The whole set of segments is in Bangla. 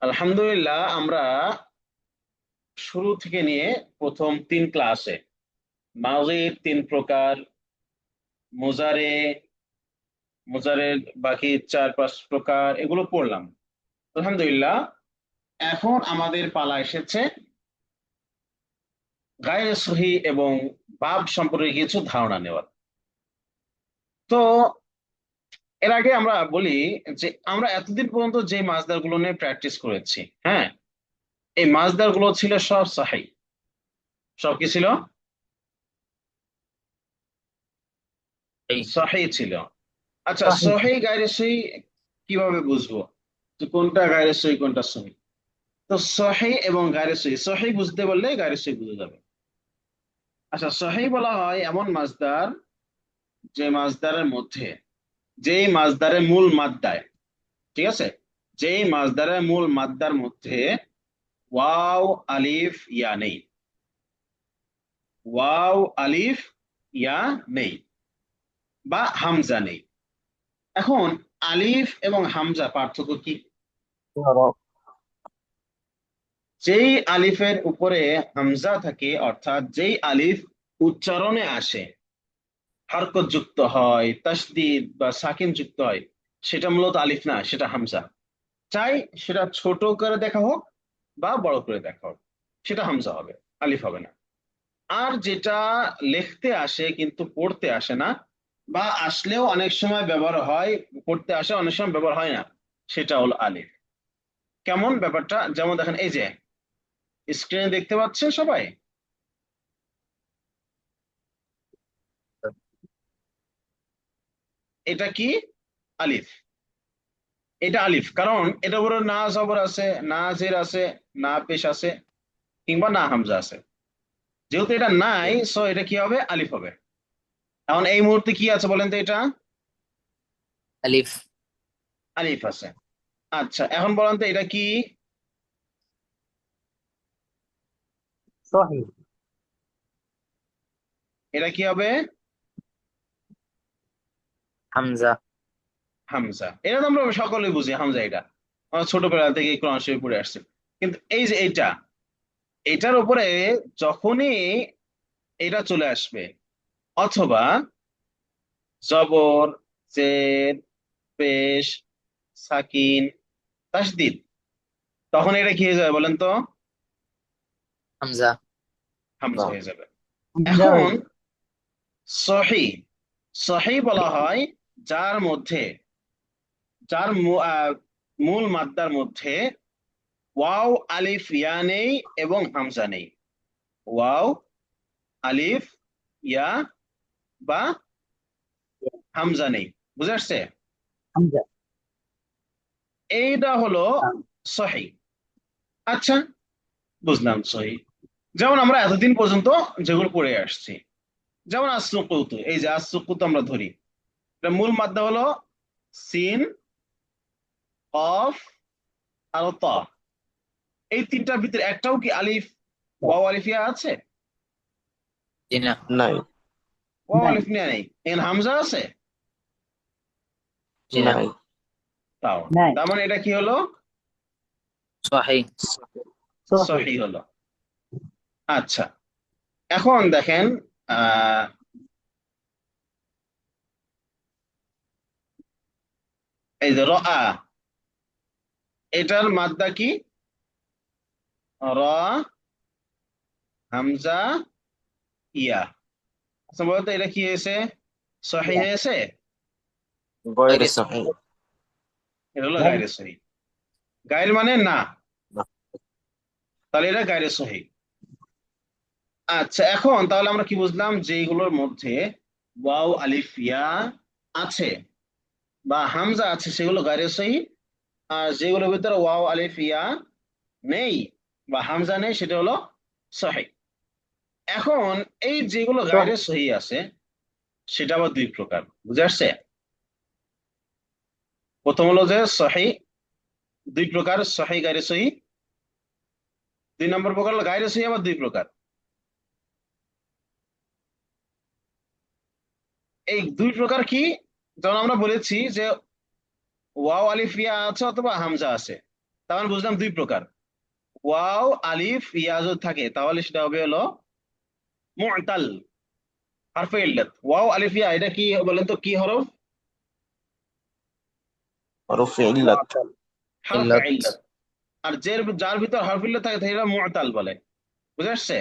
আলহামদুলিল্লাহ, আমরা শুরু থেকে নিয়ে প্রথম 3 ক্লাসে মাজির 3 প্রকার, মুজারে, মুজারের বাকি 4-5 প্রকার এগুলো পড়লাম। আলহামদুলিল্লাহ, এখন আমাদের পালা এসেছে গায়ে সহি এবং বাব সম্পর্কে কিছু ধারণা নেওয়ার। তো এর আগে আমরা বলি যে আমরা এতদিন পর্যন্ত যে মাসদার গুলো নিয়ে প্র্যাকটিস করেছি, হ্যাঁ, এই মাসদার গুলো ছিল সব সহি। সব কি ছিল? এই সহি ছিল। আচ্ছা, সহিহ। সহি গায়রে সহি কিভাবে বুঝবো যে কোনটা গায়রে সহি কোনটা সহি? তো সহি এবং গায়রে সহি, সহি বুঝতে বললে গায়রে সহি বুঝে যাবে। আচ্ছা, সহি বলা হয় এমন মাসদার যে মাসদারের মধ্যে, যেই মাসদারের মূল মাদ্দায়, ঠিক আছে, যেই মাসদারের মূল মাদ্দার মধ্যে ওয়াও আলিফ ইয়া নেই। ওয়াও আলিফ ইয়া নেই বা হামজা নেই। এখন আলিফ এবং হামজা পার্থক্য কি? যেই আলিফের উপরে হামজা থাকে, অর্থাৎ যেই আলিফ উচ্চারণে আসে, হরকত যুক্ত হয়, তাসদিদ বা সাকিন যুক্ত হয়, সেটা মূলত আলিফ না, সেটা হামজা। চাই সেটা ছোট করে দেখা হোক বা বড় করে দেখা হোক, সেটা হামজা হবে, আলিফ হবে না। আর যেটা লিখতে আসে কিন্তু পড়তে আসে না, বা আসলেও অনেক সময় ব্যবহার হয়, পড়তে আসে অনেক সময় ব্যবহার হয় না, সেটা হলো আলিফ। কেমন ব্যাপারটা? যেমন দেখেন, এই যে স্ক্রিনে দেখতে পাচ্ছেন সবাই, এটা কি? আলিফ। এটা আলিফ, কারণ এটার উপরে না জবর আছে, না জের আছে, না পেশ আছে, কিংবা না হামজা আছে। যেহেতু এটা নাই, সো এটা কি হবে? আলিফ হবে। এখন এই মুহূর্তে কি আছে বলেন তো? এটা আলিফ। আলিফ আছে। আচ্ছা, এখন বলেন তো এটা কি? সহিহ। এটা কি হবে? হামজা। হামজা। এটা তো আমরা সকলেই বুঝি, হামজা এটা আমরা ছোটবেলা থেকে কোরআন শরীফ পড়ে আসছে। কিন্তু এই যে এইটা, এটার উপরে যখনই এটা চলে আসবে, অথবা জবর, জের, পেশ, সাকিন, তাসদিদ, তখন এটা কি হয়ে যাবে বলেন তো? হামজা। হামজা হয়ে যাবে। হামজা এখন হয়ে যায়। সহি, সহি বলা হয় যার মধ্যে, যার মূল মাদ্দার মধ্যে ওয়াও আলিফ ইয়া নেই এবং হামজা নেই। ওয়াও আলিফ ইয়া বা হামজা নেই। বুঝে আসছে? হামজা। এইটা হলো সহি। আচ্ছা, বুঝলাম সহি। যেমন আমরা এতদিন পর্যন্ত যেগুলো পড়ে আসছি, যেমন আসুকুত, এই যে আসুকুত আমরা ধরি, এটা মূল মাদ্দা হলো সিন, কফ আর ত। এই তিনটার ভিতরে একটাও কি আলিফ, ওয়াও আলিফ ইয়া আছে? জি না। নাই। ওয়াও নাই। আলিফ নিয়া নেই। এখানে হামজা আছে? জি না। নাই। তাও নাই। তার মানে এটা কি হলো? সহিহ। সহিহ। সহি হলো। আচ্ছা, এখন দেখেন, আহ এই যে রা, এটার মাদ্দা কি? রা, হামজা, ইয়া। আচ্ছা বলতো, এটা কি হয়েছে? সহি হয়েছে? গয়রে সহিহ। এটা হলো গায়রে সহি। গায়ের মানে না, তাহলে এটা গায়রে সহি। আচ্ছা, এখন তাহলে আমরা কি বুঝলাম? যেগুলোর মধ্যে ওয়াও আলিফ ইয়া আছে বা হামজা আছে সেগুলো গায়রে সহি। আর যেগুলোর ভিতরে ওয়াও আলিফ ইয়া নেই বা হামজা নেই, সেটা হলো সহি। এখন এই যেগুলো গায়রে সহি আছে, সেটা আবার 2 প্রকার। বুঝে আসছে? প্রথম হলো যে সহি, 2 প্রকার, সহি গায়রে সহি। 2 নম্বর প্রকার হলো গায়রে সহি, আবার 2 প্রকার। এই 2 প্রকার কি? যেমন আমরা বলেছি যে ওয়াও আলিফ ইয়া আছে অথবা হামজা আছে, তাহলে বুঝলাম দুই প্রকার, ওয়াও আলিফ ইয়া যদি থাকে তাহলে সেটা হবে হলো মু'তাল, হারফে ইল্লাত। ওয়াও আলিফ ইয়া এটা কি বলেন তো, কি হরফ? হরফ ইল্লাত। হারফে ইল্লাত। ইল্লাত। আর যার ভিতর হারফে ইল্লাত থাকে সেটা মু'তাল বলে। বুঝে আসছে?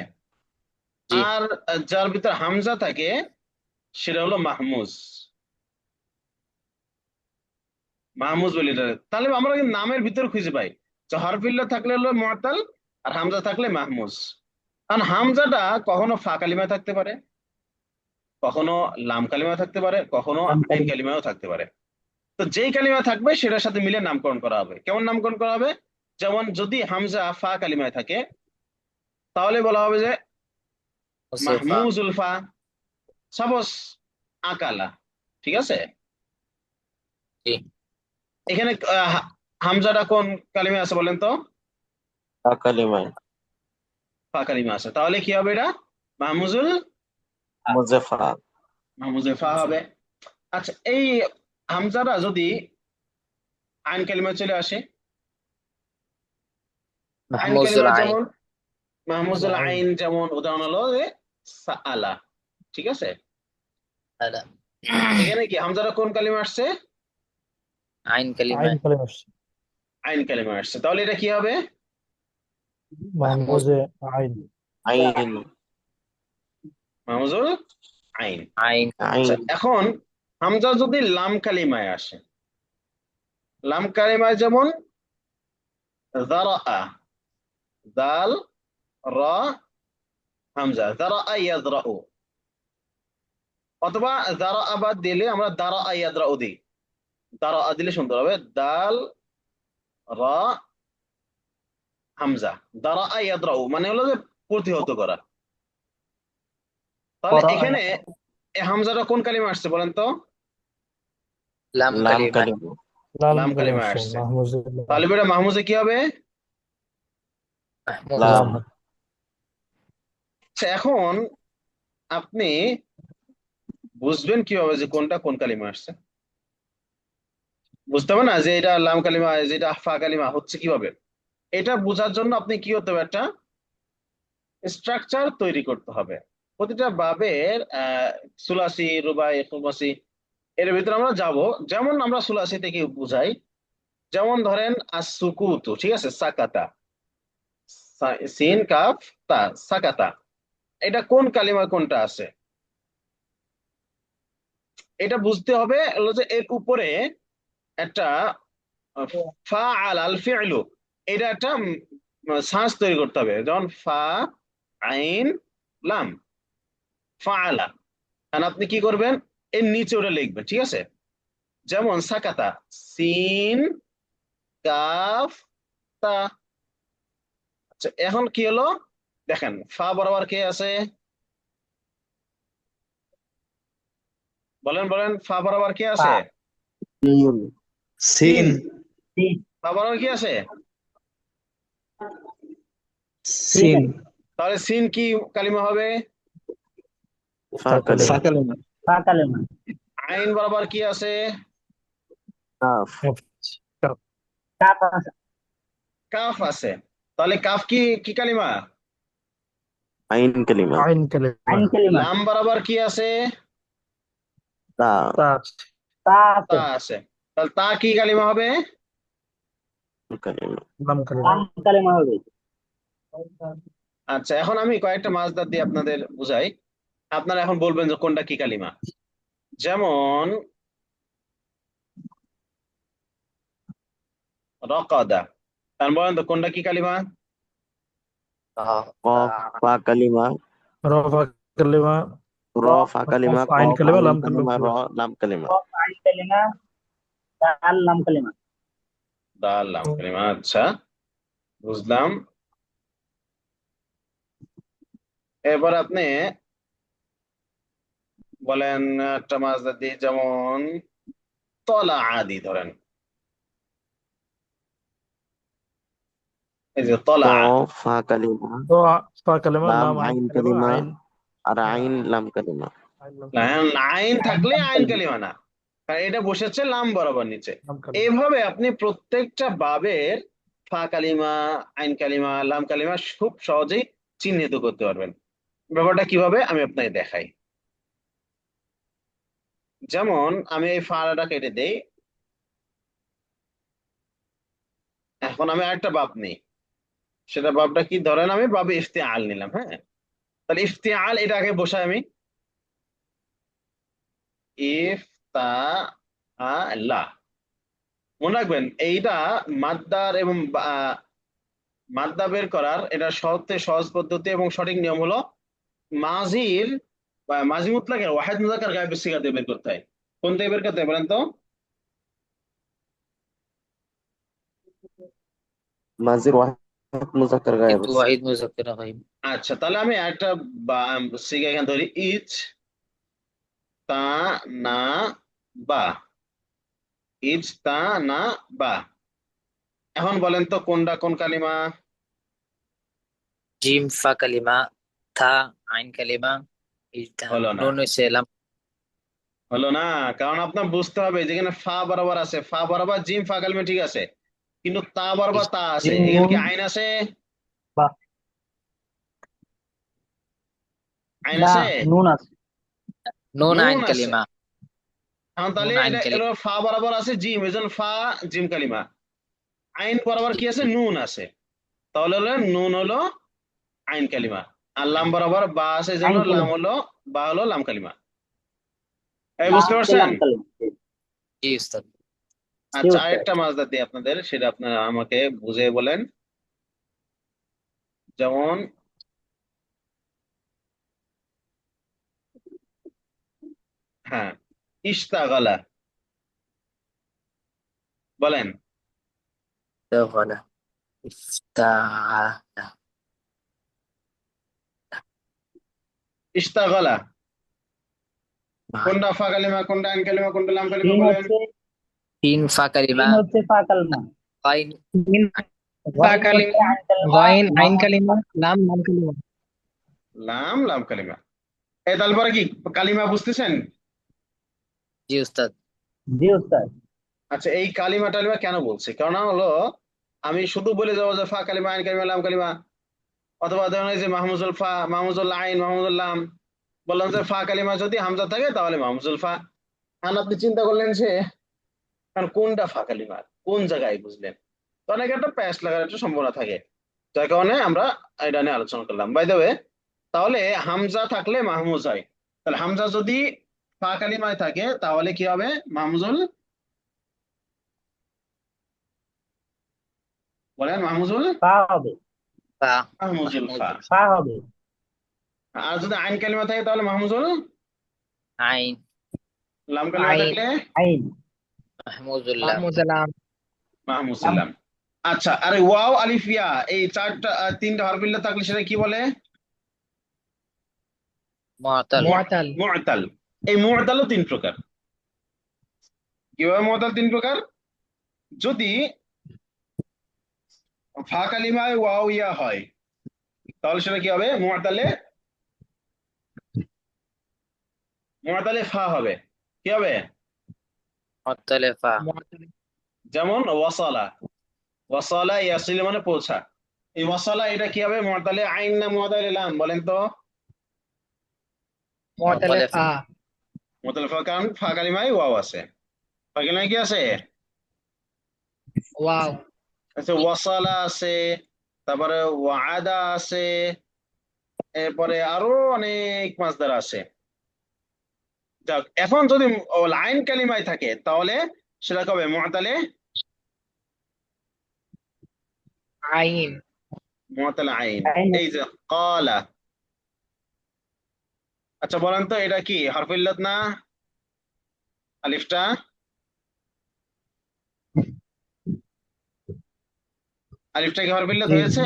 জি। আর যার ভিতর হামজা থাকে সেটা হলো মাহমুজ। মাহমুজ বলি এটা। তাহলে আমরা কিন্তু নামের ভিতর খুঁজে পাই যে হরফে ইল্লাত থাকলে হলো মু'তাল, আর হামজা থাকলে মাহমুজ। কারণ হামজাটা কখনো ফা কালিমায় থাকতে পারে, কখনো লাম কালিমায় থাকতে পারে, কখনো আইন কালিমায়ও থাকতে পারে। তো যেই কালিমা থাকবে সেটার সাথে মিলে নামকরণ করা হবে। কেমন নামকরণ করা হবে? যেমন যদি হামজা ফা কালিমায় থাকে তাহলে বলা হবে যে মুসিফা। মাহমুজুল ফা, সাপোজ আকালা। ঠিক আছে? জি। এখানে হামজাটা কোন কালিমা আছে বলেন তো? ফা কালিমায়। ফা কালিমা আছে, তাহলে কি হবে এটা? মাহমুজুল, মুজেফা। মাহমুজুল ফা হবে। আচ্ছা, এই হামজাটা যদি আইন কালিমায় চলে আসে, আইন মাহমুজুল কালিমায় আইন। যেমন মাহমুজুল আইন। আইন, যেমন উদাহরণ হলো যে সাআলা। ঠিক আছে? আলা। এখানে কি হামজাটা কোন কালিমা আসছে? আইন আইন কালিমায়। কালেমা আসছে। আইন কালিমা আসছে, তাহলে এটা কি হবে? মাহমুজ মাহমুজে আইন। আইন। মাহমুজুল আইন। আইন। আচ্ছা, আইন। এখন হামজা যদি লাম কালিমায় আসে, লাম কালিমায় যেমন যারাআ, দাল রা হামজা, যারাআ ইয়াদরাউ, অথবা যারাআ বাদ দিলে আমরা দারাআ ইয়াদরাউ দিই। দারাআ দিলে সুন্দর হবে, দাল রা হামজা, দারাআ ইয়াদরাউ মানে হলো যে প্রতিহত করা। তাহলে করা এখানে এই হামজাটা কোন কালিমা আসছে বলেন তো? লাম লাম কালিমায়। কালিমা। লাম লাম কালেমা কালিমা আসছে, আসছে, মাহমুজে লাম। তাহলে এটা মাহমুজে কি হবে? মাহমুজ। লাম। লাম। আচ্ছা, এখন আপনি বুঝবেন কিভাবে যে কোনটা কোন কালিমা আসছে? বুঝতে হবে না যে এটা লাম কালিমা, যেটা ফা কালিমা হচ্ছে কিভাবে? এটা বোঝার জন্য আপনি কি করতে হবে, একটা স্ট্রাকচার তৈরি করতে হবে। প্রতিটা বাবের সুলাসি, রুবাই, খুমাসি এর ভিতরে আমরা যাব। যেমন আমরা সুলাসি থেকে বুঝাই, যেমন ধরেন আসুকুতু, ঠিক আছে, সাকাতা, সিন কাফ তা, সাকাতা, এটা কোন কালিমা কোনটা আছে এটা বুঝতে হবে। হলো যে এর উপরে একটা ফাআল আল ফি'লু, এটা একটা সাঁজ তৈরি করতে হবে। যেমন ফা আইন লাম, ফাআলা। আর আপনি কি করবেন, এর নিচে ওটা লিখবেন। ঠিক আছে? যেমন সাকাতা, সিন কাফ তা। আচ্ছা, এখন কি হলো দেখেন, ফা বরাবর কে আছে? বলেন বলেন, ফা বরাবর কে আছে? সিন। সিন। সিন। ফা বরাবর কি আছে? সিন। তাহলে সিন কি কালিমা হবে? ফা ফা কালিমা। কালেমা। ফা কালিমা। আইন বরাবর কি আছে? কাফ। কাফ। কাফ আছে। কাফ আছে। তাহলে কাফ কি কি কালিমা? আইন কালিমা। আইন কালেমা। আইন কালিমা। লাম বরাবর কি আছে? তা। তা আছে। তা তা আছে। আছে। তাহলে তা কি কালিমা হবে? কালিমা। লাম কালেমা। লাম কালিমা হবে। আচ্ছা, এখন আমি কয়েকটা মাসদার দিয়ে আপনাদের বুঝাই, আপনারা এখন বলবেন যে কোনটা কি কালিমা। যেমন রকাদা, তার বলেন তো কোনটা কি কালিমা? কফ ফা কালিমা। রফা কালেমা। র ফা কালিমা। আইন কফ কালেমা, আইন লাম কালিমা। র কালেমা। লাম কালিমা। কফ আইন কালিমা, দাল লাম কালিমা। দাল লাম কালিমা। আচ্ছা, বুঝলাম। এবার আপনি বলেন একটা মাসদার দিয়ে, যেমন তলা আদি ধরেন, এই যে ত তলা, ফা কালিমা। তো ফা কালেমা, লাম লাম আইন আইন কালেমা, কালিমা। আইন। আর আইন লাম কালিমা। আইন লাম কালেমা। আইন আইন থাকলে লাম আইন কালিমা। কালিমা না, কারণ এটা বসেছে লাম বরাবর নিচে। লাম কালেমা। এইভাবে আপনি প্রত্যেকটা বাবের ফা কালিমা, আইন কালিমা, লাম কালিমা খুব সহজেই চিহ্নিত করতে পারবেন। ব্যাপারটা কিভাবে আমি আপনাকে দেখাই। যেমন আমি এই ফাটা কেটে দেই, এখন আমি আরেকটা বাব নেই, সেটা বাবটা কি, ধরেন আমি বাবে ইফতিআল নিলাম। হ্যাঁ, তাহলে ইফতিআল এটা আগে বসাই আমি, ইফতাআলা। মনে রাখবেন এইটা মাদ্দার এবং মাদ্দা বের করার এটা সবচেয়ে সহজ পদ্ধতি এবং সঠিক নিয়ম হলো মাজির বা মাজি মুতলাকের ওয়াহিদ মুযাক্কার গায়েবের সিগা দিয়ে বের করতে হয়। কোন দিয়ে বের করতে হয় বলেন তো? মাজির ওয়াহিদ মুজাক্কার গায়েব কিন্তু আছে। ওয়াহিদ মুযাক্কার গায়েব। আচ্ছা, তাহলে আমি একটা সিগা এখানে ধরি, ইচ তা না বা, ইচ তা না বা। এখন বলেন তো কোনটা কোন কালিমা? জিম ফা কালিমা, থা আইন কালিমা, ইজতা হলো না, নুন হইছে লাম। হলো না, কারণ আপনার বুঝতে হবে যেখানে ফা বরাবর আছে, ফা বরাবর জিম ফা কালিমা ঠিক আছে, কিন্তু তা বরাবর তা আছে, জিম এখানে কি নুন আইন আছে? বা আইন না, আছে? নুন আছে। নুন আইন নুন আছে। কালিমা, এখন তাহলে নুন আইন এটা এলো কালিমা। ফা বরাবর আছে জিম, এজন্য ফা জিম কালিমা। আইন বরাবর কি আছে? নুন আছে। তাহলে হলো নুন হলো আইন কালিমা, আর লাম বরাবর বা আছে, এজন্য আইন লাম কালিমা, হলো বা হলো লাম কালিমা। এই বা বুঝতে হচ্ছে পারছেন? লাম কালিমা। জি উস্তাদ। জি আচ্ছা, উস্তাদ। আরেকটা মাসদার দিই আপনাদের, সেটা আপনারা আমাকে বুঝিয়ে বলেন। যেমন হ্যাঁ, ইশতাগালা, বলেন। ইফতাগলা, ইফতাআলা, ইশতাগালা মা কোনটা ফা কালিমা, কোনটা আইন কালিমা, কোনটা লাম কালিমা তিন বলেন? হচ্ছে তিন ফা কালিমা, তিন হচ্ছে ফা কালিমা, আইন জিম ফা গইন হচ্ছে কালিমা, আইন কালিমা, গইন লাম আইন হচ্ছে কালিমা, লাম লাম কালিমা। লাম লাম কালিমা। এই তারপরে কি কালিমা বুঝতেছেন? জি উস্তাদ। জি উস্তাদ। আচ্ছা, এই কালিমা টালিমা কেন বলছে? কারণ হলো আমি শুধু বলে যাবো যে ফা কালিমা, আইন কালিমা, লাম কালিমা, অথবা ধরেন এই যে মাহমুজুল ফা, মাহমুজুল আইন, মাহমুজুল লাম, বললাম যে ফা কালিমা যদি হামজা থাকে তাহলে মাহমুজুল ফা। আর আপনি চিন্তা করলেন যে কারণ কোনটা ফা কালিমা, কোন জায়গায় বুঝলেন, তো অনেক একটা প্যাচ লাগার একটা সম্ভাবনা থাকে, যার কারণে আমরা এটা নিয়ে আলোচনা করলাম। বাই দ্য ওয়ে, তাহলে হামজা থাকলে মাহমুজ হয়, তাহলে হামজা যদি ফা কালিমায় থাকে তাহলে কি হবে? মাহমুজুল, বলেন মাহমুজুল, ফা হবে, ফা মাহমুজুল ফা। মাহমুদুল ফা হবে, আর যদি আইন কালিমা থাকে তাহলে মাহমুজুল, আইন, লাম কালিমা আইন থাকলে আইন, মাহমুদুল লাম। মাহমুজালাম। মাহমুদুল্লাহ। আচ্ছা, আরে ওয়াও আলিফ ইয়া এই চারটা তিনটা হরফিল্লা থাকলে সেটা কি বলে? মুআতাল, মুআতাল, মুআতাল। এই মুআতালও তিন প্রকার। কিভাবে মুআতাল তিন প্রকার? যদি ফা কালিমায় ওয়াও ইয়া হয় তাহলে সেটা কি হবে? মুআতালে, মুআতালে ফা হবে। কি হবে? মুআতালে ফা। মুআতাল, যেমন ওয়াসালা, ওয়াসালা ইয়াসিল মানে পৌঁছা, এই ওয়াসালা এটা কি হবে? মুআতালে আইন না মুআতালে লাম বলেন তো? মুআতালে মুআতালে ফা, মুআতালে ফা, কারণ ফা কালিমায় ওয়াও আছে। ফা কালিমায় কি আছে? ওয়াও, আচ্ছা, ওয়াসালা আছে, তারপরে ওয়াদা আছে, এরপরে আরো অনেক মাসদার আছে। যাক, এখন যদি লাইন কালিমায় থাকে তাহলে সেটা কবে? মুআতালে, আইন, মুআতালে আইন। আইন। এই যে ক্বালা, আচ্ছা বলেন তো এটা কি হরফ ইল্লাত না? আলিফটা, আলিফটা কি হরফ ইল্লাত জি হয়েছে?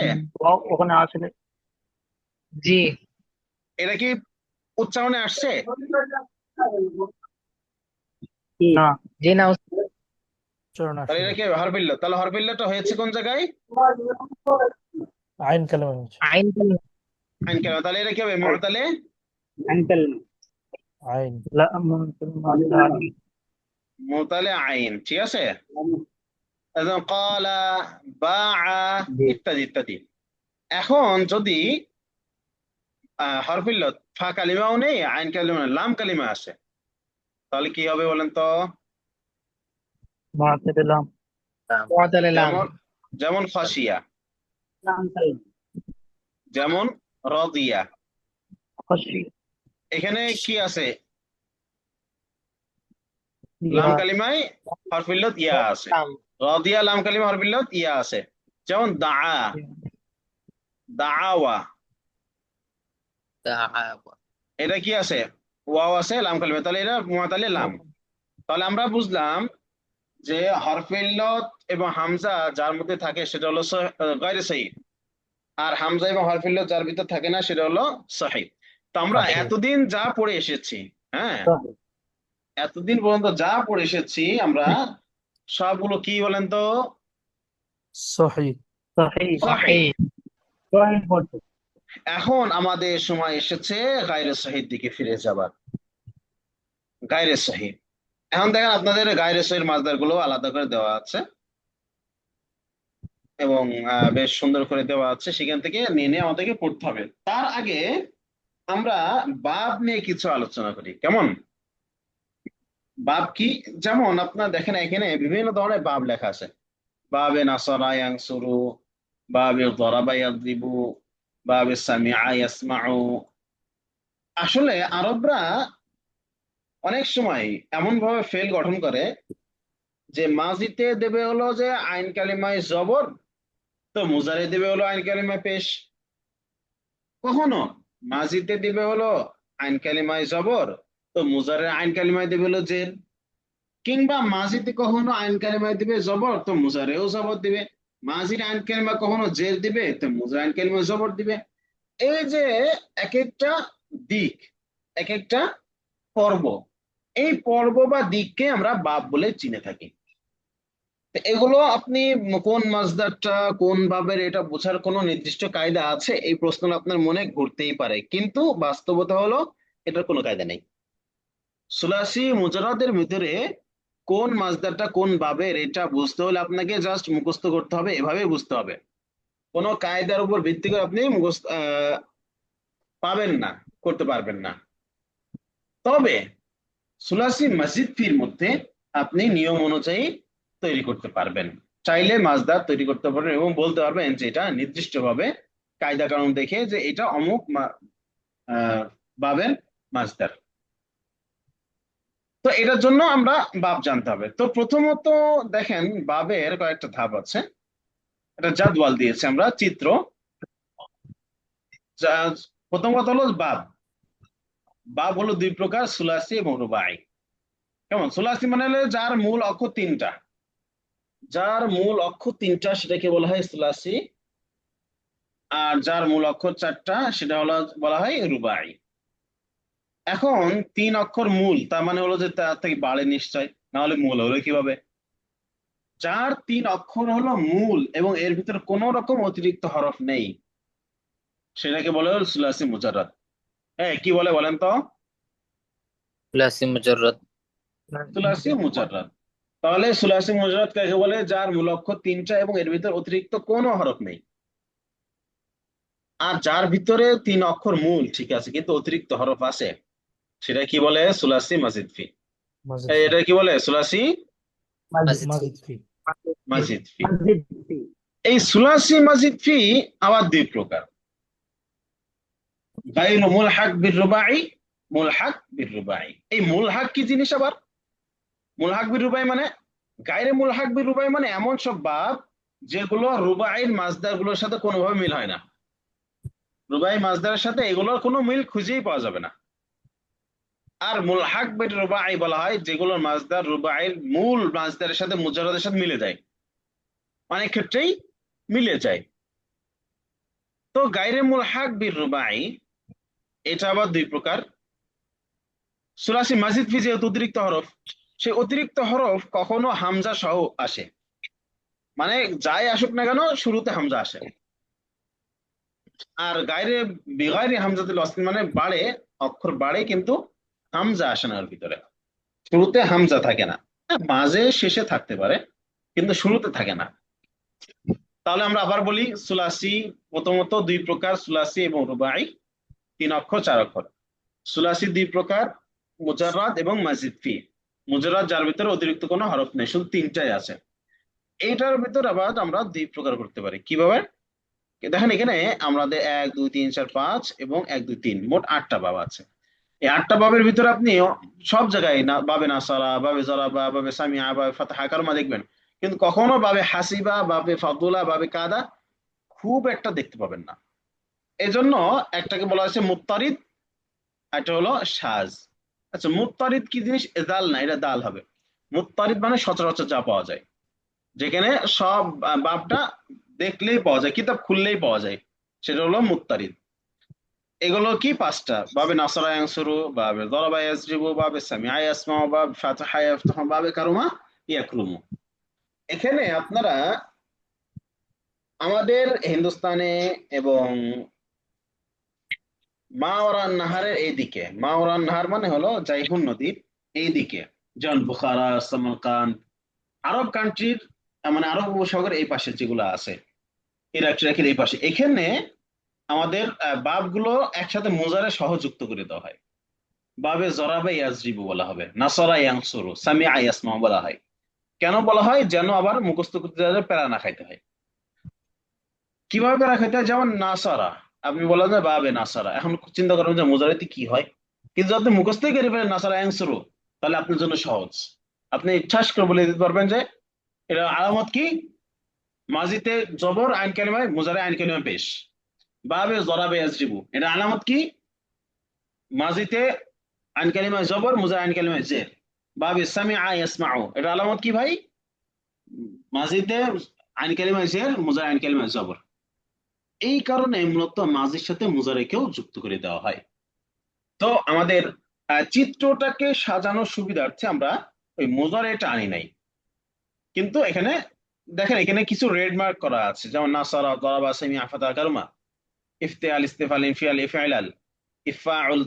ওখানে আসলে জি এটা কি উচ্চারণে আসছে? কি না, জি না চরণ তাহলে আসলে এটা কি হরফ ইল্লাত? তাহলে হরফ ইল্লাতটা হয়েছে কোন জায়গায়? আইন কালেমা হচ্ছে আইন কালিমা, আইন কালিমা। তাহলে এটা কি হবে? মুআতালে, আইন কালিমা, আইন মুআতালে আইন। ঠিক আছে? যেমন ক্বালা, বাআ, জি। ইত্যাদি ইত্যাদি। এখন যদি হরফিল্লত ফা কালিমাও নেই, আইন কালিমা নেই, লাম কালিমা আসে, তাহলে কি হবে বলেন তো? মুআতাদিলাম। لام معطل لام যেমন যেমন খাশিয়া, লাম কালিমা। যেমন রাদিয়া। খুশি। এখানে কি আছে? ইয়া। লাম কালিমায় হরফিল্লত ইয়া আছে। لام রাদিয়া লাম কালিমা হরফিল্লত ইয়া আছে। যেমন দাআ, দাআওয়া, دعاوى এটা কি আছে? ওয়াও আছে, লাম কালিমা, তাহলে এটা মুআতালে লাম। তাহলে আমরা বুঝলাম যে হরফিল্লত এবং হামজা যার মধ্যে থাকে সেটা হলো গায়রে সহিহ, আর হামজা এবং হরফিল্লত যার ভিতর থাকে না সেটা হলো সহিহ। তো আমরা صحيح এতদিন যা পড়ে এসেছি, হ্যাঁ, সহি। এতদিন পর্যন্ত যা পড়ে এসেছি আমরা সবগুলো কি বলেন তো? صحيح সহি। সহিহ। صحيح সহি পড়ছে। এখন আমাদের সময় এসেছে গায়রে সহিহর দিকে ফিরে যাবার। গায়রে সহিহ, এখন দেখেন আপনাদের গায়রে সহিহর মাসদার গুলো আলাদা করে দেওয়া আছে এবং বেশ সুন্দর করে দেওয়া আছে, সেখান থেকে নিয়ে নিয়ে আমাদেরকে পড়তে হবে। তার আগে আমরা বাব নিয়ে কিছু আলোচনা করি, কেমন? বাব কি? যেমন আপনার দেখেন এখানে বিভিন্ন ধরনের বাব লেখা আছে। বাবে নাসারা ইয়ানসুরু, বাবে দরাবা ইয়াদরিবু, বাবে সামিআ ইয়াসমাউ। আসলে আরবরা অনেক সময় এমন ভাবে ফেল গঠন করে যে মাজিতে দেবে হলো যে আইন কালিমায় জবর, তো মুজারে দেবে হলো আইন কালিমায় পেশ। কখনো মাজিতে দিবে হলো আইন কালিমায় জবর, তো মুজারে আইন কালিমায় দিবে হলো জের। কিংবা মাজিতে কখনো আইন কালিমায় দিবে জবর, তো মুজারেও জবর দিবে। মাজির আইন কালিমা কখনো জের দিবে, তো মুজার আইন কালিমায় জবর দিবে। এই যে এক একটা দিক, এক একটা পর্ব, এই পর্ব বা দিককে আমরা বাব বলে চিনে থাকি। তো এগুলো আপনি কোন মাসদারটা কোন বাবের এটা বোঝার কোনো নির্দিষ্ট কায়দা আছে? এই প্রশ্নটা আপনার মনে ঘুরতেই পারে, কিন্তু বাস্তবতা হলো এটার কোনো কায়দা নেই। সুলাসি মুজারাদের ভিতরে কোন মাসদারটা কোন বাবের এটা বুঝতে হলে আপনাকে জাস্ট মুখস্থ করতে হবে, এভাবে বুঝতে হবে। কোনো কায়দার উপর ভিত্তি করে আপনি মুখস্থ পাবেন না, করতে পারবেন না। তবে সুলাসি মসজিদ ফির মধ্যে আপনি নিয়ম অনুযায়ী তৈরি করতে পারবেন। চাইলে মাসদার তৈরি করতে পারবেন এবং বলতে পারবেন যে এটা নির্দিষ্টভাবে কায়দা কানুন দেখে যে এটা অমুক বাবের মাসদার। তো এটার জন্য আমরা বাব জানতে হবে। তো প্রথমত দেখেন বাবের কয়েকটা ধাপ আছে, এটা জাদওয়াল দিয়েছে আমরা চিত্র। প্রথম কথা হলো বাব। বাব হলো দুই প্রকার, সুলাসি এবং রুবাই। কেমন? সুলাসি মানে হলো যার মূল অক্ষর তিনটা, যার মূল অক্ষর তিনটা সেটাকে বলা হয় সুলাসি। আর যার মূল অক্ষর চারটা সেটা হলো বলা হয় রুবাই। এখন তিন অক্ষর মূল, তার মানে হলো যে তার থেকে বাড়ে নিশ্চয়, না হলে মূল হলো কিভাবে? যার তিন অক্ষর হলো মূল এবং এর ভিতরে কোনো রকম অতিরিক্ত হরফ নেই সেটাকে বলে হলো সুলাসি মুজাররাদ। কি বলে বলেন তো? ثلاثي مجرد সুলাসি মুজাররাদ। তাহলে সুলাসি মুজাররাদ কাকে বলে? যার মূল অক্ষর তিনটা এবং এর ভিতরে অতিরিক্ত কোনো হরফ নেই। আর যার ভিতরে তিন অক্ষর মূল ঠিক আছে কিন্তু অতিরিক্ত হরফ আছে, সেটা কি বলে? সুলাসি মাজিদ ফি। مزيد এটা فيه কি বলে? সুলাসি مزيد مزيد فيه মাজিদ ফি। মসজিদ ফি। এই সুলাসি মাজিদ ফি আবার দুই প্রকার, গায়রু মুলহাক বির রুবাই, মুলহাক বির রুবাই। এই মুলহাক কি জিনিস আবার? মুলহাক বির রুবাই মানে, গায়রে মুলহাক বির রুবাই মানে এমন সব বাব যেগুলো রুবাইয়ের মাসদার গুলোর সাথে কোনোভাবে মিল হয় না। রুবাই মাসদারের সাথে এগুলোর কোনো মিল খুঁজেই পাওয়া যাবে না। আর মুলহাক বির রুবাই বলা হয় যেগুলোর মাসদার রুবাইয়ের মূল মাসদারের সাথে মুজাররাদের সাথে মিলে যায়, অনেক ক্ষেত্রেই মিলে যায়। তো গায়রে মুলহাক বির রুবাই এটা আবার দুই প্রকার। সুলাসি মাজিদ ফি যেহেতু অতিরিক্ত হরফ, সেই অতিরিক্ত হরফ কখনো হামজা সহ আসে, মানে যাই আসুক না কেন শুরুতে হামজা আসে। আর গায়রে বিগায়রি হামজাতুল ওয়াসল মানে বাড়ে, অক্ষর বাড়ে কিন্তু হামজা আসে না, ওর ভিতরে শুরুতে হামজা থাকে না, মাঝে শেষে থাকতে পারে, কিন্তু শুরুতে থাকে না। তাহলে আমরা আবার বলি, সুলাসি প্রথমত দুই প্রকার, সুলাসি এবং রুবাই, 3 অক্ষর 4 অক্ষর। সুলাসি দুই প্রকার, মুজাররাদ এবং মাজিদ ফি। মুজাররাদ যার ভিতরে অতিরিক্ত কোনো হরফ নেই, শুধু 3টাই আছে। এইটার ভিতর আবার আমরা 2 প্রকার করতে পারি। কিভাবে? দেখেন এখানে আমাদের 1 2 3 4 5 এবং 1 2 3 মোট 8টা বাব আছে। এই 8টা বাবের ভিতরে আপনি সব জায়গায় না বাবে নাসারা, বাবে জরাবা, বাবে সামিআ, বাবে ফাতহা, কারমা দেখবেন, কিন্তু কখনো বাবে হাসিবা, বাবে ফাদুলা, বাবে কাদা খুব একটা দেখতে পাবেন না। এজন্য একটাকে বলা হয়েছে মুত্তারিদ, একটা হলো শাজ। আচ্ছা, মুত্তারিদ কি জিনিস? দাল না, এটা দাল হবে। মুত্তারিদ মানে সচরাচর যা পাওয়া যায়, যেখানে সব বাবটা দেখলেই পাওয়া যায়, কিতাব খুললেই পাওয়া যায়, সেটা হলো মুত্তারিদ। এগুলো কি? 5টা: বাবে নাসরা ইয়ানসুরু, বাবে দরাবা ইয়াজরিবু, বাবে সামিআ ইয়াসমাউ, বাবে ফাতাহা ইয়াফতাহু, বাবে কারুমা ইয়াকরুমু। এখানে আপনারা আমাদের হিন্দুস্তানে এবং মাওরান নাহারের এইদিকে, মাওরান নাহার মানে হলো জাইহুন নদীর এইদিকে, যেমন বুখারা, সামারকান্দ, আরব কান্ট্রির, মানে আরব উপসাগরের এই পাশে যেগুলো আছে, ইরাক টিরাকের এই পাশে, এখানে আমাদের বাবগুলো একসাথে মোজারে সহ যুক্ত করে দেওয়া হয়। বাবে জরাবে ইয়াজরিবু বলা হবে, নাসরা ইয়ানসুরু, সামিআ ইয়াসমাউ বলা হয়। কেন বলা হয়? যেন আবার মুখস্থ করতে যাওয়া প্যারা না খাইতে হয়। কিভাবে প্যারা খাইতে হয়? যেমন নাসারা, আপনি বলা যায় বাবে নাসারা, এখন চিন্তা করবেন যে মোজারেতে কি হয়, কিন্তু যদি মুখস্থই করে ফেলেন নাসারা ইয়ানসুরু, তাহলে আপনার জন্য সহজ। আপনি ইচ্ছাস করে বলে দিতে পারবেন যে এটা আলামত কি? মাজিতে জবর, আইন কালিমায়, মুজারে আইন কালিমায় পেশ। বাবে জরাবে ইয়াজরিবু, এটা আলামত কি? মাজিতে আইন কালিমায় জবর, মুজারে আইন কালিমায় জের। বাবে সামিআ ইয়াসমাউ, এটা আলামত কি ভাই? মাজিতে আইন কালিমায় জের, মুজারে আইন কালিমায় জবর। এই কারণে মূলত মাজির সাথে মুজারেকেও যুক্ত করে দেওয়া হয়। তো আমাদের চিত্রটাকে সাজানোর সুবিধার্থে আমরা ওই মুজারেটা আনি নাই, কিন্তু এখানে দেখেন এখানে কিছু রেড মার্ক করা আছে, যেমন নাসারা, দরাবা, সামিআ, ফাতাহা, কারমা, ইফতিআল, ইস্তিফাল, ইনফিয়াল, ইফআল, ইফআল,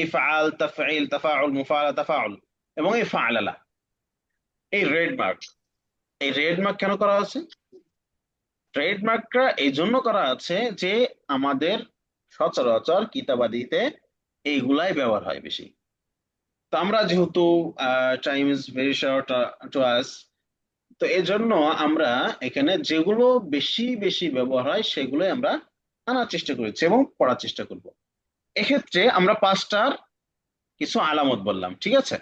ইফআল, তাফঈল, তাফাউল, মুফাআলা, তাফাউল এবং ইফআলালা। এই রেড মার্ক, এই রেড মার্ক কেন করা আছে? রেড মার্কটা এই জন্য করা আছে যে আমাদের সচরাচর কিতাবাদিতে এইগুলাই ব্যবহার হয় বেশি। তো আমরা যেহেতু time is very short to us, তো এই জন্য আমরা এখানে যেগুলো বেশি বেশি ব্যবহার হয় সেগুলোই আমরা আনার চেষ্টা করেছি এবং পড়ার চেষ্টা করব। এক্ষেত্রে আমরা 5টার কিছু আলামত বললাম, ঠিক আছে?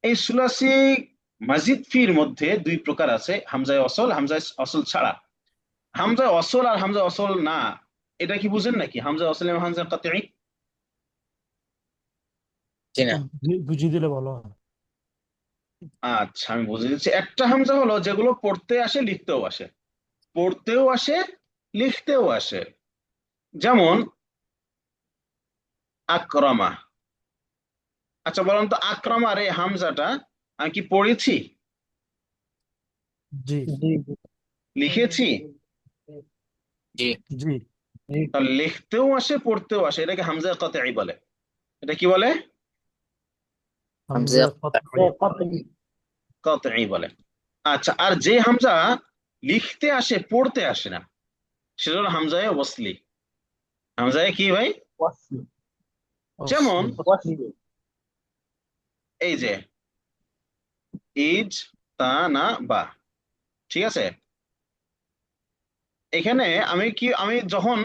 এই সুলাসি মাজিদ ফির মধ্যে 2 প্রকার আছে, হামজায়ে ওয়াসল, হামজায়ে ওয়াসল ছাড়া। হামজায়ে ওয়াসল আর হামজায়ে ওয়াসল না, এটা কি বুঝেন নাকি? হামজায়ে ওয়াসল এবং হামজায়ে কাতঈ? জি না। বুঝিয়ে দিলে ভালো হয়। আচ্ছা, আমি বুঝে দিচ্ছি। একটা হামজা হলো যেগুলো পড়তে আসে, লিখতেও আসে, পড়তেও আসে, লিখতেও আসে। যেমন আকরামা। আচ্ছা বলুন তো, আকরামার এই হামজাটা আমি কি পড়েছি, জি জি লিখেছি? জি। জি তাহলে লিখতেও আসে, পড়তেও আসে, এটাকে হামজা কাতঈ বলে। এটা কি বলে? হামজা হামজা কাতঈ। কাতঈ বলে। আচ্ছা, আর যে হামজা লিখতে আসে, পড়তে আসে না, সেটা হলো হামজায়ে ওয়াসলি। হামজায়ে কি ভাই? ওয়াসলি যেমন ওয়াসলি এই যে ইজ তা না বা, ঠিক আছে? এখানে আমি যখন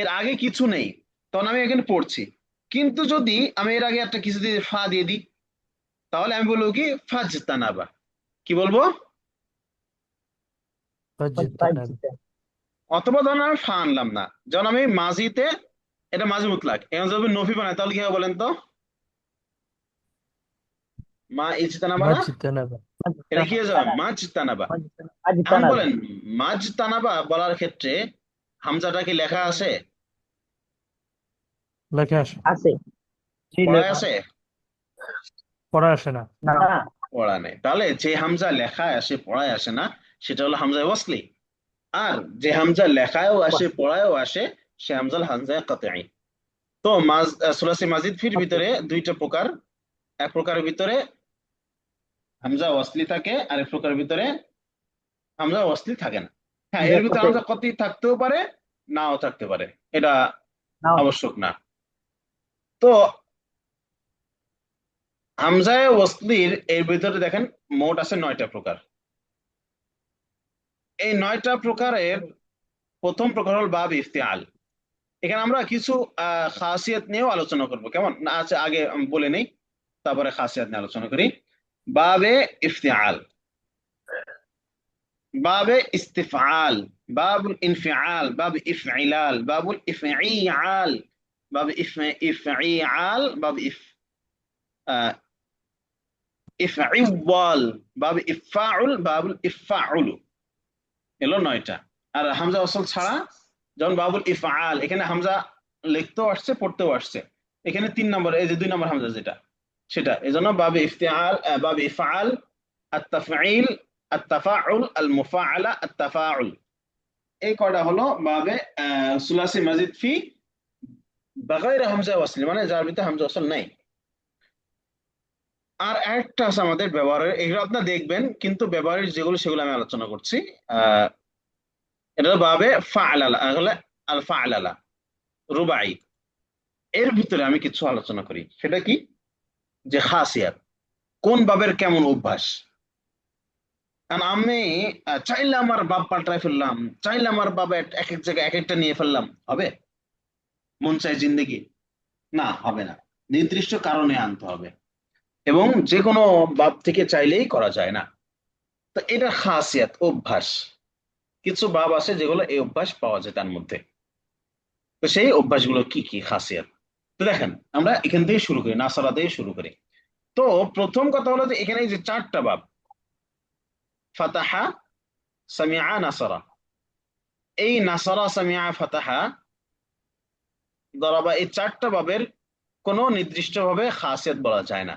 এর আগে কিছু নেই, তখন আমি এখানে পড়ছি, কিন্তু যদি আমি এর আগে একটা কিছু দিয়ে ফা দিয়ে দিই, তাহলে আমি বলবো কি ফাজতানাবা। কি বলবো? ফাজতানাব। অথবা ধরুন আমি ফা আনলাম না, যেমন আমি মাজিতে, এটা মাজি মুতলাক, এখন যদি নফি বানাই তাহলে কি হবে বলেন তো? মা ইজতানাবা না, মাজতানাব। এটা কি হয়ে যাবে? মাজতানাবা। এখন আজিতানা বলেন, মাজতানাবা বলার ক্ষেত্রে হামজাটা কি লেখা আছে, লেখা আসে, আছে জি পড়ায় আছে? পড়া আসে না। না পড়া নেই। তাহলে যে হামজা লেখায় আসে, পড়ায় আসে না, সেটা হলো হামজায়ে ওয়াসলি। আর যে হামজা লেখায়ও আসে, পড়ায়ও আসে, সে হামজা হামজায়ে কাতঈ। তো সুলাসি মাজিদ ফির ভিতরে 2টা প্রকার। এক প্রকারের ভিতরে হামজা ওয়াসলি থাকে, আর এক প্রকারের ভিতরে হামজা ওয়াসলি থাকে না। হ্যাঁ, এর ভিতরে হামজা কতি থাকতেও পারে, নাও থাকতে পারে, এটা নাও আবশ্যক না। তো হামজায়ে ওয়াসলির এর ভিতরে দেখেন মোট আছে 9টা প্রকার। এই 9টা প্রকারের প্রথম প্রকার হল বাব ইফতিআল। এখানে আমরা কিছু খাসিয়াত নিয়েও আলোচনা করব, কেমন না? আচ্ছা, আগে আমি বলে নেই, তারপরে খাসিয়াত নিয়ে আলোচনা করি। বাবে ইফতিআল, বাবে ইস্তিফআল, বাবুল ইনফিআল, বাবে ইফঈলাল, বাবুল ইফঈআল, বাবে ইফঈআল, বাবে ইফঈওয়াল, বাবে ইফআউল, বাবুল ইফআউল। এলো 9টা। আর হামজা ওয়াসল ছাড়া যেমন বাবুল ইফআল, এখানে হামজা লিখতেও আসছে, পড়তেও আসছে। এখানে 3 নম্বর, এই যে 2 নম্বর হামজা যেটা, সেটা এজন্য বাবে ইফতিআল, বাবে ইফআল, আত-তাফঈল, আত-তাফাউল, আল-মুফাআলা, আত-তাফাউল। এই কয়টা হলো বাবে সুলাসি মাজিদ ফি বাগাইর হামজা ওয়াসল, মানে যার ভিতরে হামজা ওয়াসল নাই। আর একটা আছে আমাদের ব্যবহারের, এগুলো আপনারা দেখবেন, কিন্তু ব্যবহারের যেগুলো সেগুলো আমি আলোচনা করছি। এটা হলো বাবে ফাআলালা, হলে আল ফাআলালা, রুবাই। এর ভিতরে আমি কিছু আলোচনা করি, সেটা কি যে খাসিয়াত, কোন বাবের কেমন অভ্যাস। কারণ আমি চাইলে আমার বাপ পাল্টাই ফেললাম, চাইলে আমার বাবা এক এক জায়গায় এক একটা নিয়ে ফেললাম, হবে? মন চাই জিন্দেগি? না, হবে না। নির্দিষ্ট কারণে আনতে হবে, এবং যে কোনো বাপ থেকে চাইলেই করা যায় না। তো এটা খাসিয়াত, অভ্যাস। কিছু বাব আছে যেগুলো এই অভ্যাস পাওয়া যায় তার মধ্যে। তো সেই অভ্যাসগুলো কি কি খাসিয়াত, তো দেখেন আমরা এখান থেকে শুরু করি, নাসারা দিয়ে শুরু করি। তো প্রথম কথা হলো যে এখানে এই যে 4টা বাব, ফাতাহা, সামিআ, নাসারা। এই নাসারা, সামিআ, ফাতাহা, দরাবা, এই 4টা বাবের কোনো নির্দিষ্ট ভাবে খাসিয়াত বলা যায় না।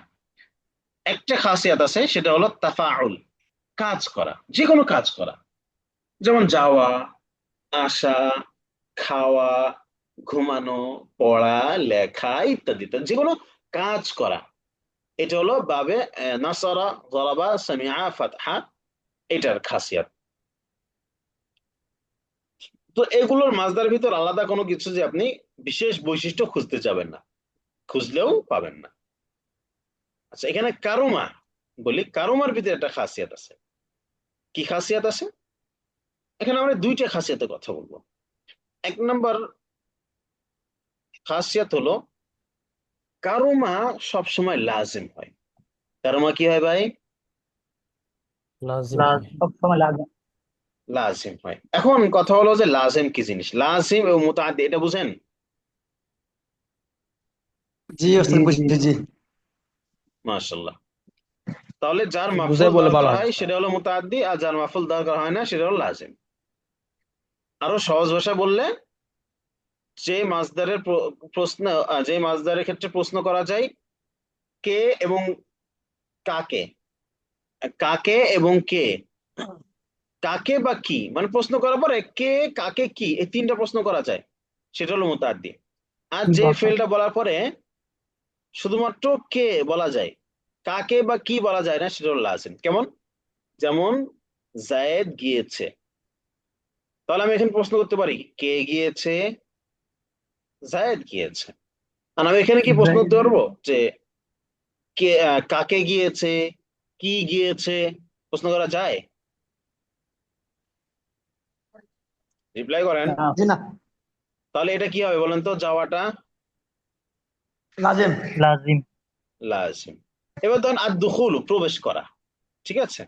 একটা খাসিয়াত আছে, সেটা হলো তাফাউল, কাজ করা, যে কোনো কাজ করা, যেমন যাওয়া, আসা, খাওয়া, ঘুমানো, পড়া, লেখা ইত্যাদি, যে কোনো কাজ করা। এটা হলো বাবে নাসারা, দরাবা, সামিআ, ফাতহা, এটার খাসিয়াত। তো এগুলোর মাজদার ভিতর আলাদা কোনো কিছু যে আপনি বিশেষ বৈশিষ্ট্য খুঁজতে যাবেন না, খুঁজলেও পাবেন না। আচ্ছা, এখানে কারুমা বলি, কারুমার ভিতরে একটা খাসিয়াত আছে। কি খাসিয়াত আছে? এখানে আমরা 2টা খাসিয়াতের কথা বলবো। 1 নম্বর খাসিয়াত হলো কারুমা সবসময় লাজিম হয়। কারুমা কি হয় ভাই? লাজিম লাজ হয়। সবসময় লাগে। লাজিম হয়। এখন কথা হলো যে লাজিম কি জিনিস, লাজিম এবং মুতাআদ্দি এটা বুঝেন? জি জি ওস্তাদ জি বুঝছি জি। মাশাআল্লাহ। তাহলে যার বুঝাই মাফউল বলে ভালো দরকার হয়। হয় সেটা হলো মুতাআদ্দি, আর যার মাফউল দরকার হয় না সেটা হলো লাজিম। আরো সহজ ভাষা বললে, যে মাসদারের প্রশ্ন, যে মাসদারের ক্ষেত্রে প্রশ্ন করা যায় কে এবং কাকে, কাকে এবং কে, কাকে বা কি, মানে প্রশ্ন করার পরে কে, কাকে, কি, এই 3টা প্রশ্ন করা যায়, সেটা হলো মুতাআদ্দি। আর কি যে ভাষা? ফেলটা বলার পরে শুধুমাত্র কে বলা যায়, কাকে বা কি বলা যায় না, সেটা হলো লাজিম। কেমন? যেমন জায়েদ গিয়েছে, তাহলে আমি এখানে প্রশ্ন করতে পারি কে গিয়েছে? জায়েদ গিয়েছে। আর আমি এখানে কি প্রশ্ন করতে পারবো যে কে, কাকে গিয়েছে, কি গিয়েছে, প্রশ্ন করা যায়? রিপ্লাই করেন। না, জি না, তাহলে এটা কি হবে বলেন তো, যাওয়াটা লাজেম। লাজিম। লাজিম। এবার ধরেন আর দুখুল, প্রবেশ করা, ঠিক আছে?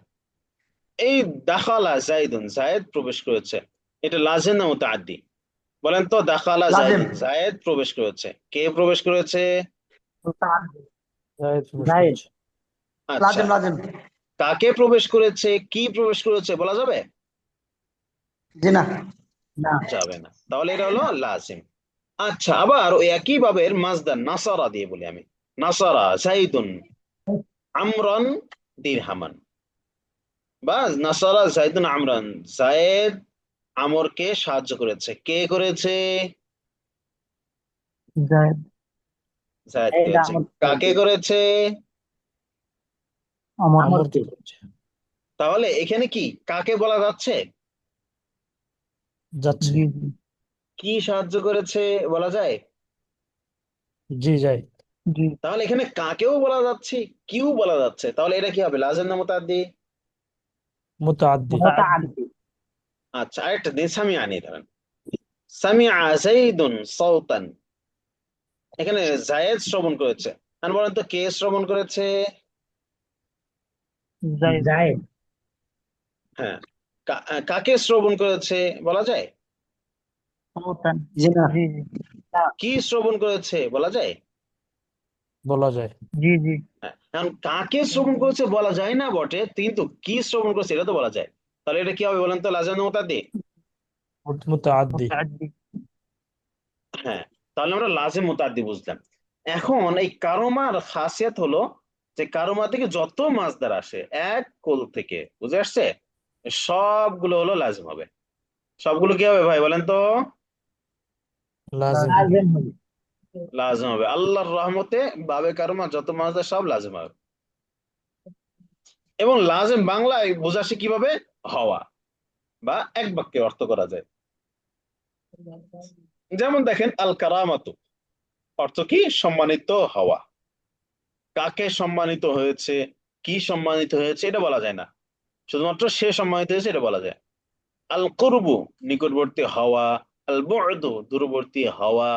এই দাখালা জাইদুন, জায়েদ প্রবেশ করেছে, এটা লাজিম না মুতাআদ্দি? বলেন তো, দাখালা লাজেম। জাইদুন, জায়েদ প্রবেশ করেছে, কে প্রবেশ করেছে? জায়েদ প্রবেশ জায়েদ। করেছে। আচ্ছা, লাজেম লাজেম। কাকে প্রবেশ করেছে, কি প্রবেশ করেছে বলা যাবে? জি না। না, যাবে না। তাহলে এটা হলো লাজিম। আচ্ছা, আবার ওই একই ভাবের মাজদার নাসারা দিয়ে বলি আমি, নাসারা জাইদুন আমরান দিরহামান, বা নাসারা জাইদুন আমরান, জায়েদ আমরকে সাহায্য করেছে। কে করেছে? জায়েদ। জায়েদ জায়েদ করেছে। আমর কাকে করেছে? আমরকে। আমরকে করেছে। তাহলে এখানে কি কাকে বলা যাচ্ছে? যাচ্ছে। জি জি কি সাহায্য করেছে বলা যায়? জি যাই। জি তাহলে এখানে কাকেও বলা যাচ্ছে, কিউ বলা যাচ্ছে, তাহলে এটা কি হবে, লাজেম না মুতাআদ্দি? মুতাআদ্দি। মুতাআদ্দি আচ্ছা, আরেকটা দিন সামিআ নিয়ে ধরেন, সামিআ যাইদুন সাওতান। এখানে জায়েদ শ্রবণ করেছে, আর বলেন তো কে শ্রবণ করেছে? জায়েদ হ্যাঁ, কাকে শ্রবণ করেছে বলা যায়? সাওতান জি না জি জি কি শ্রবণ করেছে বলা যায়? বলা যায়। জি জি হ্যাঁ, এখন কাকে শ্রবণ করেছে বলা যায় না বটে, কিন্তু কি শ্রবণ করেছে এটা তো বলা যায়। তাহলে এটা কি হবে বলেন তো, লাজেম না মুতাআদ্দি? মুতাআদ্দি। মুতাআদ্দি হ্যাঁ, তাহলে আমরা লাজেম মুতাআদ্দি বুঝলাম। এখন এই কারোমার খাসিয়াত হলো যে কারোমা থেকে যত মাসদার আসে এক কোল থেকে, বুঝে আসছে, সবগুলো হলো লাজেম হবে। সবগুলো কি হবে ভাই বলেন তো? লাজিম। লাজেম হবে লাজেম হবে। আল্লাহর রহমতে বাবে কারোমা যত মাসদার সব লাজেম হবে। এবং লাজেম বাংলায় বোঝাসে কিভাবে? হওয়া, বা এক বাক্যে অর্থ করা যায়। যেমন দেখেন, আল কারামাতু অর্থ কি? সম্মানিত হওয়া। কাকে সম্মানিত হয়েছে, কি সম্মানিত হয়েছে এটা বলা যায় না, শুধুমাত্র সে সম্মানিত হয়েছে এটা বলা যায়। আল কুরবু নিকটবর্তী হওয়া, আল বু'দু দূরবর্তী হওয়া,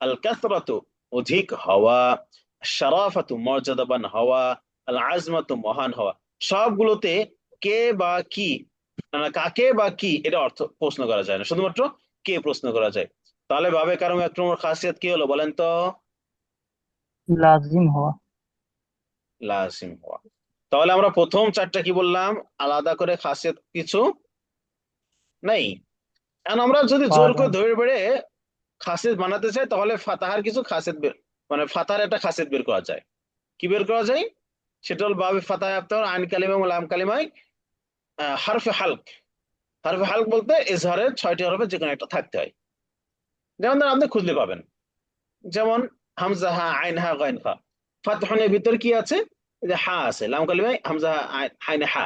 আল কাসরাতু অধিক হওয়া, শারাফাতু মর্যাদাবান হওয়া, আল আজমাতু মহান হওয়া। সবগুলোতে কে বা কি, কাকে বা কি এটা অর্থ প্রশ্ন করা যায় না, শুধুমাত্র কে প্রশ্ন করা যায়। তাহলে বাবে কারম একরমের খাসিয়ত কি হলো বলেন তো? লাজিম হওয়া লাজিম হওয়া। তাহলে আমরা প্রথম চারটা কি বললাম, আলাদা করে খাসিয়ত কিছু নাই। এখন আমরা যদি পাওয়া জোর করে যায় ধরে বেড়ে খাসিয়ত বানাতে চাই, তাহলে ফাতাহার কিছু খাসিয়ত বের, মানে ফাতাহার একটা খাসিয়ত বের করা যায়। কি বের করা যায়? সেটা হল বাবে ফাতাহ আফতার আইন কালিমা এবং লাম কালিমায় হারফে হালক। হারফে হালক বলতে ইজহারের 6টি হরফে যে কোনো একটা থাকতে হয়। যেমন ধরেন আপনি খুঁজলে পাবেন, যেমন হামজা হা, আইন হা, গাইন হা। ফাতহনের ভিতর কি আছে? এই যে হা আছে, লাম কালিমায় হামজা হা, আইন হা,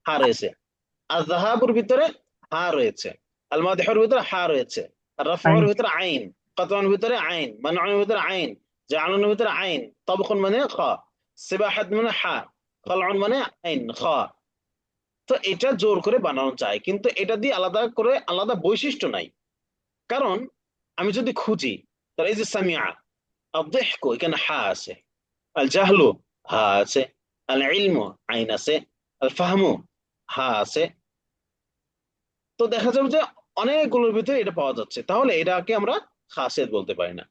হা রয়েছে। আর যাহাবুর ভিতরে হা রয়েছে, আল মাদিহুর ভিতরে হা রয়েছে, আর রাফউর আইন ভিতরে আইন, কাতওয়ার ভিতরে আইন, মানউর ভিতরে আইন, জাআলুর ভিতরে আইন, তাবখুন মানে খ, সিবাহাত মানে হা, খালউন মানে আইন খ। তো এটা জোর করে বানানো যায়, কিন্তু এটা দিয়ে আলাদা করে আলাদা বৈশিষ্ট্য নাই। কারণ আমি যদি খুঁজি, তাহলে এই যে সামিআ, আদ-যিহকু এখানে হা আছে, আল জাহলু হা আছে, আল ইলমু আইন আছে, আল ফাহমু হা আছে। তো দেখা যাবে যে অনেকগুলোর ভিতরে এটা পাওয়া যাচ্ছে, তাহলে এটাকে আমরা খাসিয়াত বলতে পারি না।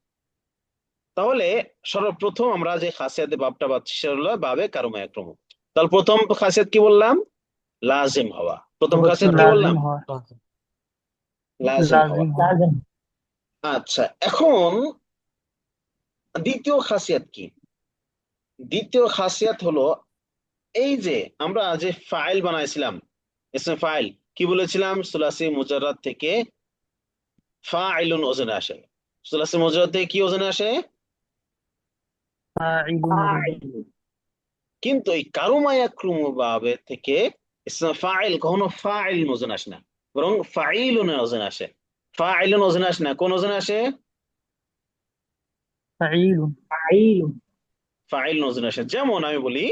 তাহলে সর্বপ্রথম আমরা যে খাসিয়াতের বাবটা পাচ্ছি সেটা হলো বাবে কারমা একরম। তাহলে প্রথম খাসিয়াত কি বললাম? লাজিম হওয়া। প্রথম খাসিয়াত কি বললাম? লাজিম হওয়া লাজিম হওয়া। লাজিম হওয়া আচ্ছা, এখন দ্বিতীয় খাসিয়াত কি? দ্বিতীয় খাসিয়াত হলো এই যে আমরা যে ফাইল বানাইছিলাম, ইসমে ফাইল, কি বলেছিলাম? সুলাসি মুজাররাদ থেকে ফাইলুন ওজনে আসে। সুলাসি মুজাররাদ থেকে কি ওজনে আসে? ফাইলুন কিন্তু এই কারুমায়াক্রুম বাবে থেকে ইসমে ফাইল কখনো ফাইল ওজনে আসে না, বরং ফাইলুন ওজনে আসে। ফাইলুন ওজনে আসে না, কোন ওজনে আসে? ফাইলুন ফাইলুন ফাইল ওজনে আসে। যেমন আমি বলি,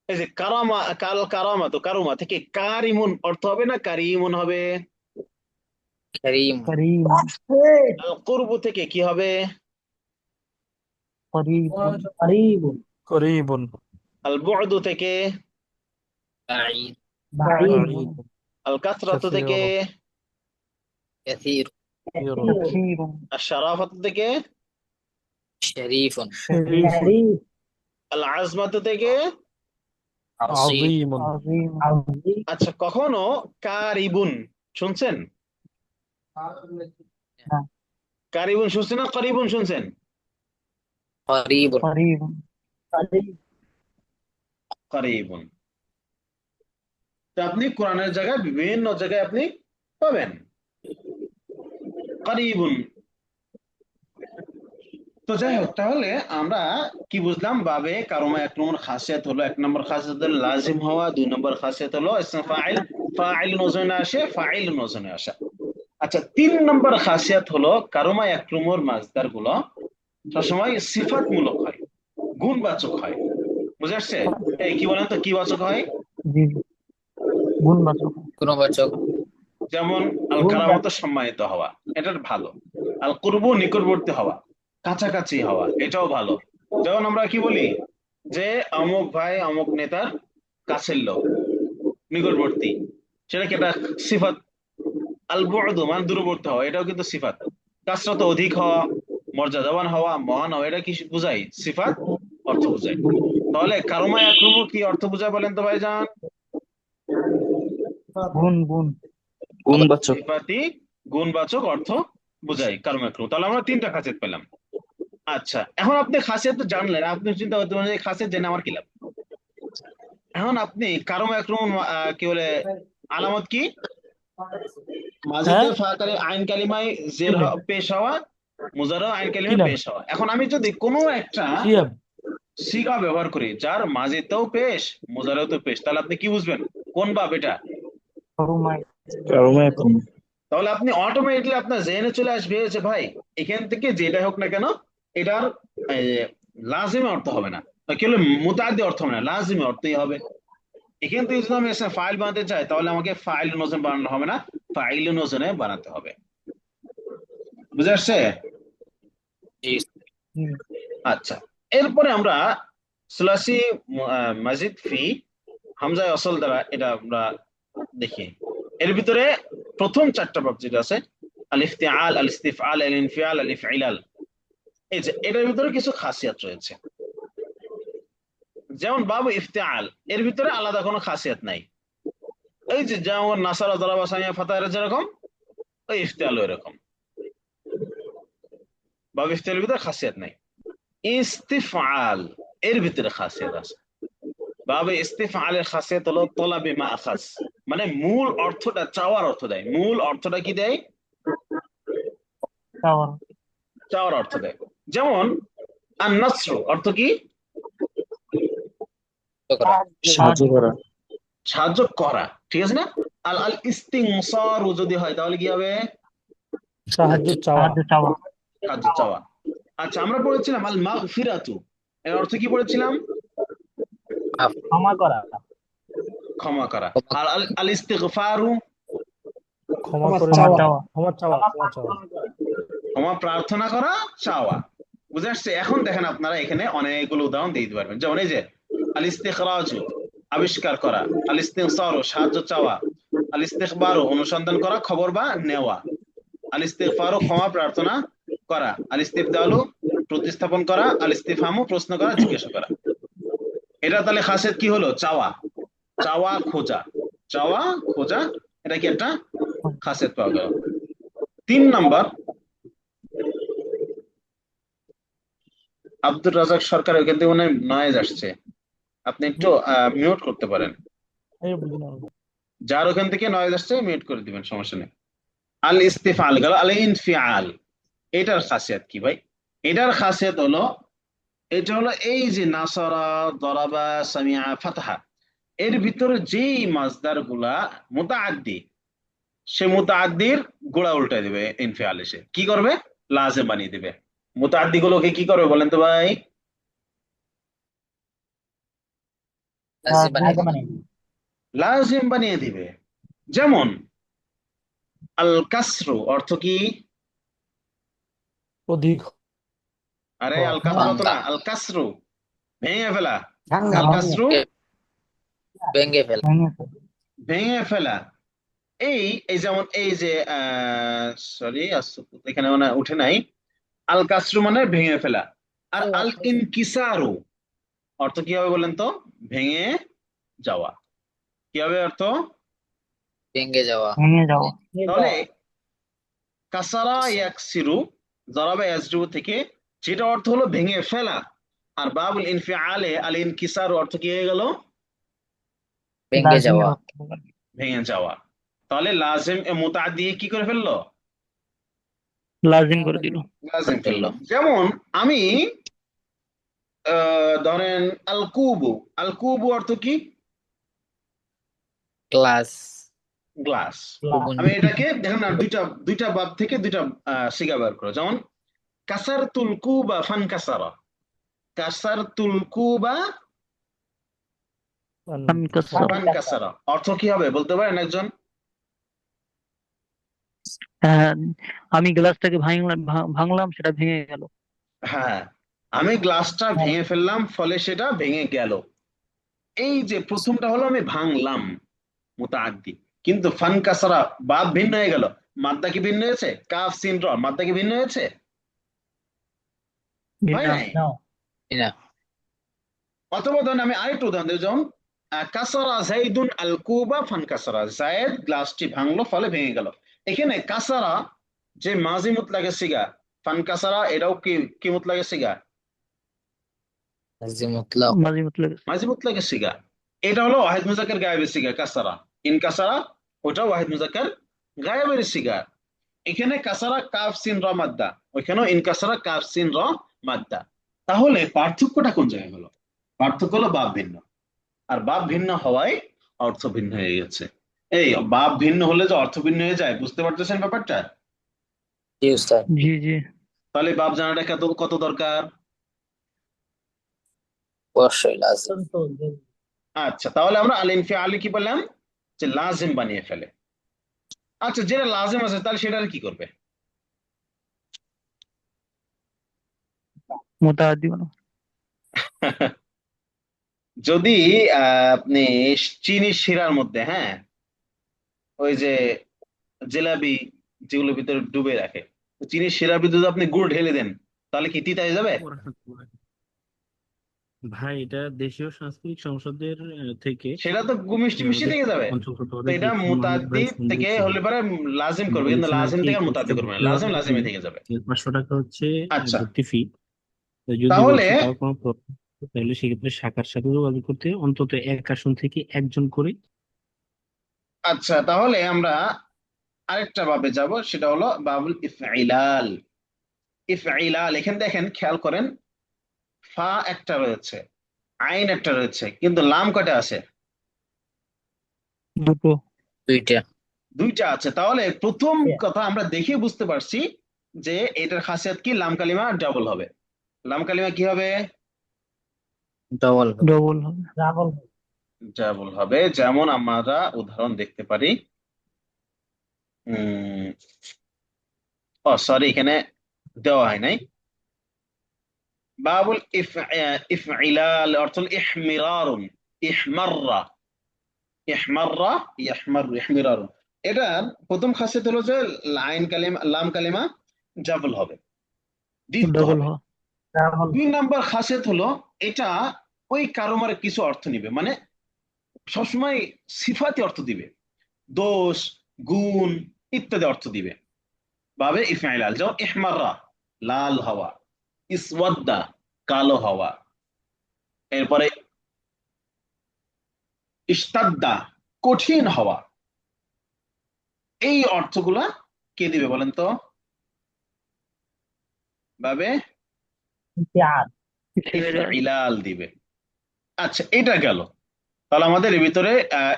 এই যে কারামা, কাল কারামা, তো কারুমা থেকে কারিমুন অর্থ হবে না কারিমুন হবে? كريم করিম আল কুরবু থেকে কি হবে? করিবুন করিবুন করিবুন। আল বু'দু থেকে? بعيد বাঈদুন বাঈদ। আল কাসরাতু থেকে? কাসীরুন। كثير কাসীরুন। কাসীরুন আর শারাফাতু থেকে? شريف শরীফ আল আজমাতু থেকে? عظيم আযীমুন। আযীম আযীম আচ্ছা, কখনো কারিবুন শুনছেন? কারিবুন শুনছেন না করিবুন শুনছেন? قريب করিবুন করিবুন। তো আপনি কোরআনের জায়গায় বিভিন্ন জায়গায় আপনি পাবেন করিবুন। তো তো যাই হোক, তাহলে আমরা কি বুঝলাম? বাবে কারমা এক নম্বর খাসিয়াত হলো, এক নম্বর খাসিয়াত হলো লাজিম হওয়া, দুই নম্বর খাসিয়াত হলো ইসম ফাইল, ফাইল নজনে আসে, ফাইল নজনে আসা। আচ্ছা, তিন নম্বর খাসিয়াত হলো কারমা এক নম্বর মাসদার গুলো সবসময় সিফাতমূলক হয়, গুণবাচক হয়। বুঝে আসছে? এই কি বলেন তো, কি বাচক হয়? জি জি গুণবাচক গুণবাচক। যেমন আল কারামত সম্মানিত হওয়া, এটা ভালো। আল কুরবু নিকটবর্তী হওয়া, কাছাকাছি হওয়া, এটাও ভালো। যেমন আমরা কি বলি যে অমুক ভাই অমুক নেতার কাছের লোক, নিকটবর্তী, সেটা কি একটা সিফাত। আল বুদু মানে দূরবর্তী হওয়া, এটাও কিন্তু সিফাত। কাসরত অধিক হওয়া, মর্যাদাবান হওয়া, মহান হওয়া, এটা কি বোঝায়? সিফাত অর্থ বোঝায়। তাহলে কারমা ইয়াকরুমু কি অর্থ বোঝায় বলেন তো ভাইজান? গুণ গুণ গুণবাচক। সিফাতি গুণবাচক অর্থ বোঝায় কারমা ইয়াকরুমু। তাহলে আমরা তিনটা খাসিয়ত পেলাম। আচ্ছা, এখন আপনি খাসিয়ত তো জানলেন, আপনি চিন্তা করতে পারেন যে খাসিয়ত জেনে আমার কি লাভ। এখন আপনি কারমা ইয়াকরুমু কি বলে আলামত কি? মাজিদে হ্যাঁ ফাকারে আইন কালিমায় কি জের ভাই পেশ হওয়া, মুজাররা আইন কি কালিমায় নাম পেশ হওয়া। এখন আমি যদি কোনো একটা সিয়াব সিগা ব্যবহার করি যার মাজিতেও পেশ, মুজারেও পেশ, তাহলে আপনি কি বুঝবেন কোন বাব এটা? ফরমাই কারমা ইয়াকরুমু। তাহলে আপনি অটোমেটিকলি আপনার জেনে চলে আসবে যে ভাই এখান থেকে যেটা হোক না কেন এটার লাজিমে অর্থ হবে না, কি হলো মুতাআদ্দি অর্থ হবে না, লাজিমে অর্থই হবে। এখান থেকে যদি আমি ফাইল বানাতে চাই তাহলে আমাকে ফাইল নজন বানানো হবে না, ফাইল নজনে বানাতে হবে। বুঝে আসছে? জি। আচ্ছা, এরপরে আমরা সুলাসি মাজিদ ফি হামজা অসল দ্বারা এটা আমরা দেখি। এর ভিতরে প্রথম চারটা বাব যেটা আছে, আল ইফতিআল, আল ইস্তিফআল, আল ইনফিআল, আল ইফইলাল, এই যে এটার ভিতরে কিছু খাসিয়াত রয়েছে। যেমন বাবু ইফতিআল, এর ভিতরে আলাদা কোনো খাসিয়াত নাই। এই যে যেমন নাসারা দারাবা সামিয়া ফাতারা যেরকম, ওই ইফতিআল এরকম। বাবু ইফতিআলের ভিতরে খাসিয়াত নাই। ইস্তিফআল এর ভিতরে খাসিয়াত আছে। বাবু ইস্তিফআলের খাসিয়াত হলো তলাবে মা আখাস, মানে মূল অর্থটা চাওয়ার অর্থ দেয়। মূল অর্থটা কি দেয়? টাওয়ার চাওয়ার অর্থ দেয়। যেমন আন নাসরু অর্থ কি? তো করা। সাহায্য করা। সাহায্য করা, ঠিক আছে না? আল আল ইস্তিনসারু যদি হয় তাহলে কি হবে? সাহায্য চাওয়া সাহায্য চাওয়া। আচ্ছা, আমরা পড়েছিলাম আল মাগফিরাতু, এর অর্থ কি পড়েছিলাম? মাফ। ক্ষমা করা, ক্ষমা করা। আর আল আল ইস্তিগফারু, ক্ষমা ক্ষমা করে চাওয়া। নেওয়া ক্ষমা চাওয়া ক্ষমা চাওয়া ক্ষমা প্রার্থনা করা, চাওয়া। বুঝে আসছে? এখন দেখেন আপনারা এখানে অনেকগুলো উদাহরণ দিয়ে দিতে পারবেন। যেমন এই যে আল ইস্তিখরাজু আবিষ্কার করা, আল ইস্তিনসারু সাহায্য চাওয়া, আল ইস্তিখবারু অনুসন্ধান করা, খবর বা নেওয়া, আল ইস্তিগফারু ক্ষমা প্রার্থনা করা, আল ইস্তিবদালু প্রতিস্থাপন করা, আল ইস্তিফহামু প্রশ্ন করা, জিজ্ঞাসা করা। এটা তাহলে খাসিয়ত কি হলো? চাওয়া, চাওয়া খোঁজা, চাওয়া খোঁজা, এটা কি একটা খাসিয়ত পাওয়া গেল। 3 নাম্বার, আব্দুর রাজাক সরকার, ওইখান থেকে মনে হয় নয়েজ আসছে, আপনি একটু মিউট করতে পারেন। এই বুঝলাম যার ওখান থেকে নয়েজ আসছে মিউট করে দিবেন, সমস্যা নেই। আল ইস্তিফআল গেল, আল ইনফিআল এটার খাসিয়ত কি ভাই? এটার খাসিয়ত হলো, এটা হলো এই যে নাসারা দরাবা সামিআ ফাতাহা, এর ভিতরে যেই মাসদার গুলা মুতাআদ্দি, সে মুতাআদ্দির গোড়া উল্টায় দিবে। ইনফিআল এসে কি করবে? লাজিম বানিয়ে দিবে। মুতাআদ্দি গুলোকে কি করবে বলেন তো ভাই? লাজিম বানিয়ে দিবে। লাজিম বানিয়ে দিবে। যেমন আল কাসরু অর্থ কি? অধিক আরে হওয়া আল কাসরু তো ভাঙ্গা। না, আল কাসরু ভেঙে ফেলা। ভাঙ্গা আল ভাঙ্গা কাসরু ভেঙে ফেলা। ভেঙে ফেলা। এই এই যেমন এই যে সরি এখানে মানে উঠে নাই। আল কাসরু মানে ভেঙে ফেলা। আর আল ইনকিসারু অর্থ কি হবে বলেন তো? ভেঙে যাওয়া। কি হবে অর্থ? ভেঙে যাওয়া। তাহলে কাসারা ইয়াকসিরু জরাবা ইয়াজরু থেকে যেটা অর্থ হলো ভেঙে ফেলা, আর বাবুল ইনফিআলে আল ইনকিসারু অর্থ কি হয়ে গেল? ভেঙে যাওয়া। ভেঙে যাওয়া। তাহলে লাজিম এ মুতাআদ্দি কি করে ফেললো? লাজিম করে দিল। লাজিম ফেললো। যেমন আমি ধরেন আল কুবু, আল কুবু অর্থ কি? Class glass. কুবুন আমি এটাকে দেখেন না, দুইটা দুইটা বাব থেকে দুইটা সিগা বের করো। যেমন কাসার তুলকু বা ফান কাসারা, কাসার তুলকু বা ফানকাসারা। ফান কাসারা অর্থ কি হবে বলতে পারেন একজন? হ্যাঁ, আমি গ্লাসটাকে ভাঙলাম, সেটা ভেঙে গেল। হ্যাঁ, আমি গ্লাসটা ভেঙে ফেললাম, ফলে সেটা ভেঙে গেল। এই যে প্রথমটা হলো আমি ভাঙলাম, মুতাআদ্দি। কিন্তু ফান কাসারা বাব ভিন্ন হয়ে গেল, মাদ্দা কি ভিন্ন হয়েছে? কাফ সিন র মাদ্দা কি ভিন্ন হয়েছে? হয় না, নাই? না না অথবা ধরেন আমি আরেকটু উদাহরণ দিই, যেমন কাসারা জাইদুন আল কুবা ফান কাসারা, জায়েদ গ্লাসটি ভাঙলো ফলে ভেঙে গেল। এখানে কাসারা যে মাজি মুতলাকের সিগা, ফান কাসারা এটাও কি কি মুতলাকের সিগা? জি মুতলাক মাঝি মতলব। মাজি মুতলাকের সিগা। এটা হলো ওয়াহিদ মুজাক্কার গায়েবের সিগা কাসারা। ইন কাসারা ওটা ওয়াহিদ মুজাক্কার গায়েবের সিগা। এখানে কাসারা কাফ সিন র মাদ্দা, ওইখানেও ইন কাসারা কাফ সিন র মাদ্দা। তাহলে পার্থক্যটা কোন জায়গায় হলো? পার্থক্য হলো বাব ভিন্ন, আর বাব ভিন্ন হওয়ায় অর্থ ভিন্ন হয়ে গেছে। এই বাব ভিন্ন হলে যে অর্থ ভিন্ন হয়ে যায়, বুঝতে পারতেছেন ব্যাপারটা? জি উস্তাদ জি জি। তাহলে বাব জানাটা কত কত দরকার? অবশ্যই লাজিম অত্যন্ত জরুরি। আচ্ছা, তাহলে আমরা আল ইনফিআলি কি বললাম? যে লাজিম বানিয়ে ফেলে। আচ্ছা, যেটা লাজিম আছে তাহলে সেটা কি করবে? মুতাআদ্দি বানাও। যদি আপনি চিনি শিরার মধ্যে, হ্যাঁ, ওই যে জিলাপি যেগুলো ভিতরে ডুবে রাখে, তো চিনির শিরার ভিতরে যদি আপনি গুড় ঢেলে দেন, তাহলে কি তিতা হয়ে যাবে? ভাই এটা দেশীয় সাংস্কৃতিক সংসদের থেকে সেটা তো মিষ্টি মিষ্টি আমাদের থেকে যাবে। পঞ্চম তো এটা মোহাম্মদ ভাই মুতাদ্দি ফোন থেকে দিয়েছিল, হলে পরে লাজিম করবে, কিন্তু বলছেন আর লাজিম কি থেকে আর মুতাদ্দি কোর্সে করবে না, ভর্তি হওয়ার লাজিম আগে লাজিমে থেকে যাবে। 500 টাকা হচ্ছে আচ্ছা, ভর্তি ফি। যদি তাহলে বলছে তাও কোনো প্রবলেম নেই, তাহলে সেক্ষেত্রে শাখার সাথে যোগাযোগ করতে হবে, অন্তত এক আসন থেকে একজন করে। আচ্ছা, তাহলে আমরা আরেকটা বাবে যাব, সেটা হলো বাবুল ইফইলাল। ইফইলাল এখানে দেখেন, খেয়াল করেন, ফা একটা রয়েছে, আইন একটা রয়েছে, কিন্তু লাম কয়টা আছে? দুটো। দুইটা দুইটা আছে। তাহলে প্রথম কথা আমরা দেখে বুঝতে পারছি যে এটার খাসিয়াত কি, লাম কালিমা ডাবল হবে। লাম কালিমা কি হবে? ডবল ডবল হবে। রাবল ডাবল হবে। যেমন আমরা উদাহরণ দেখতে পারি, উম সরি, এখানে দেওয়া হয় নাই। বাবুল ইফইলাল অর্থ হলো ইহমিরারুন, ইহমাররা, ইহমাররা, ইহমিরারুন। এটার প্রথম খাসিয়ত হলো যে আইন কালিমা লাম কালিমা ডাবল হবে, দ্বিত্ব ডবল হবে। হয়। রাবল 2 নম্বর খাসিয়ত হলো এটা ওই কারোমারে কিছু অর্থ নিবে, মানে সবসময় সিফাতি অর্থ দিবে, দোষ, গুণ ইত্যাদি অর্থ দিবে। বাবে ইফআইলাল, যেমন ইহমাররা লাল হওয়া, ইসওয়াদ্দা কালো হওয়া, এরপরে ইস্তাদ্দা কঠিন হওয়া। এই অর্থগুলা কে দিবে বলেন তো? বাবে ইতিহাদ ইফআইলাল দিবে। আচ্ছা, এটা গেল। তাহলে আমাদের এর ভিতরে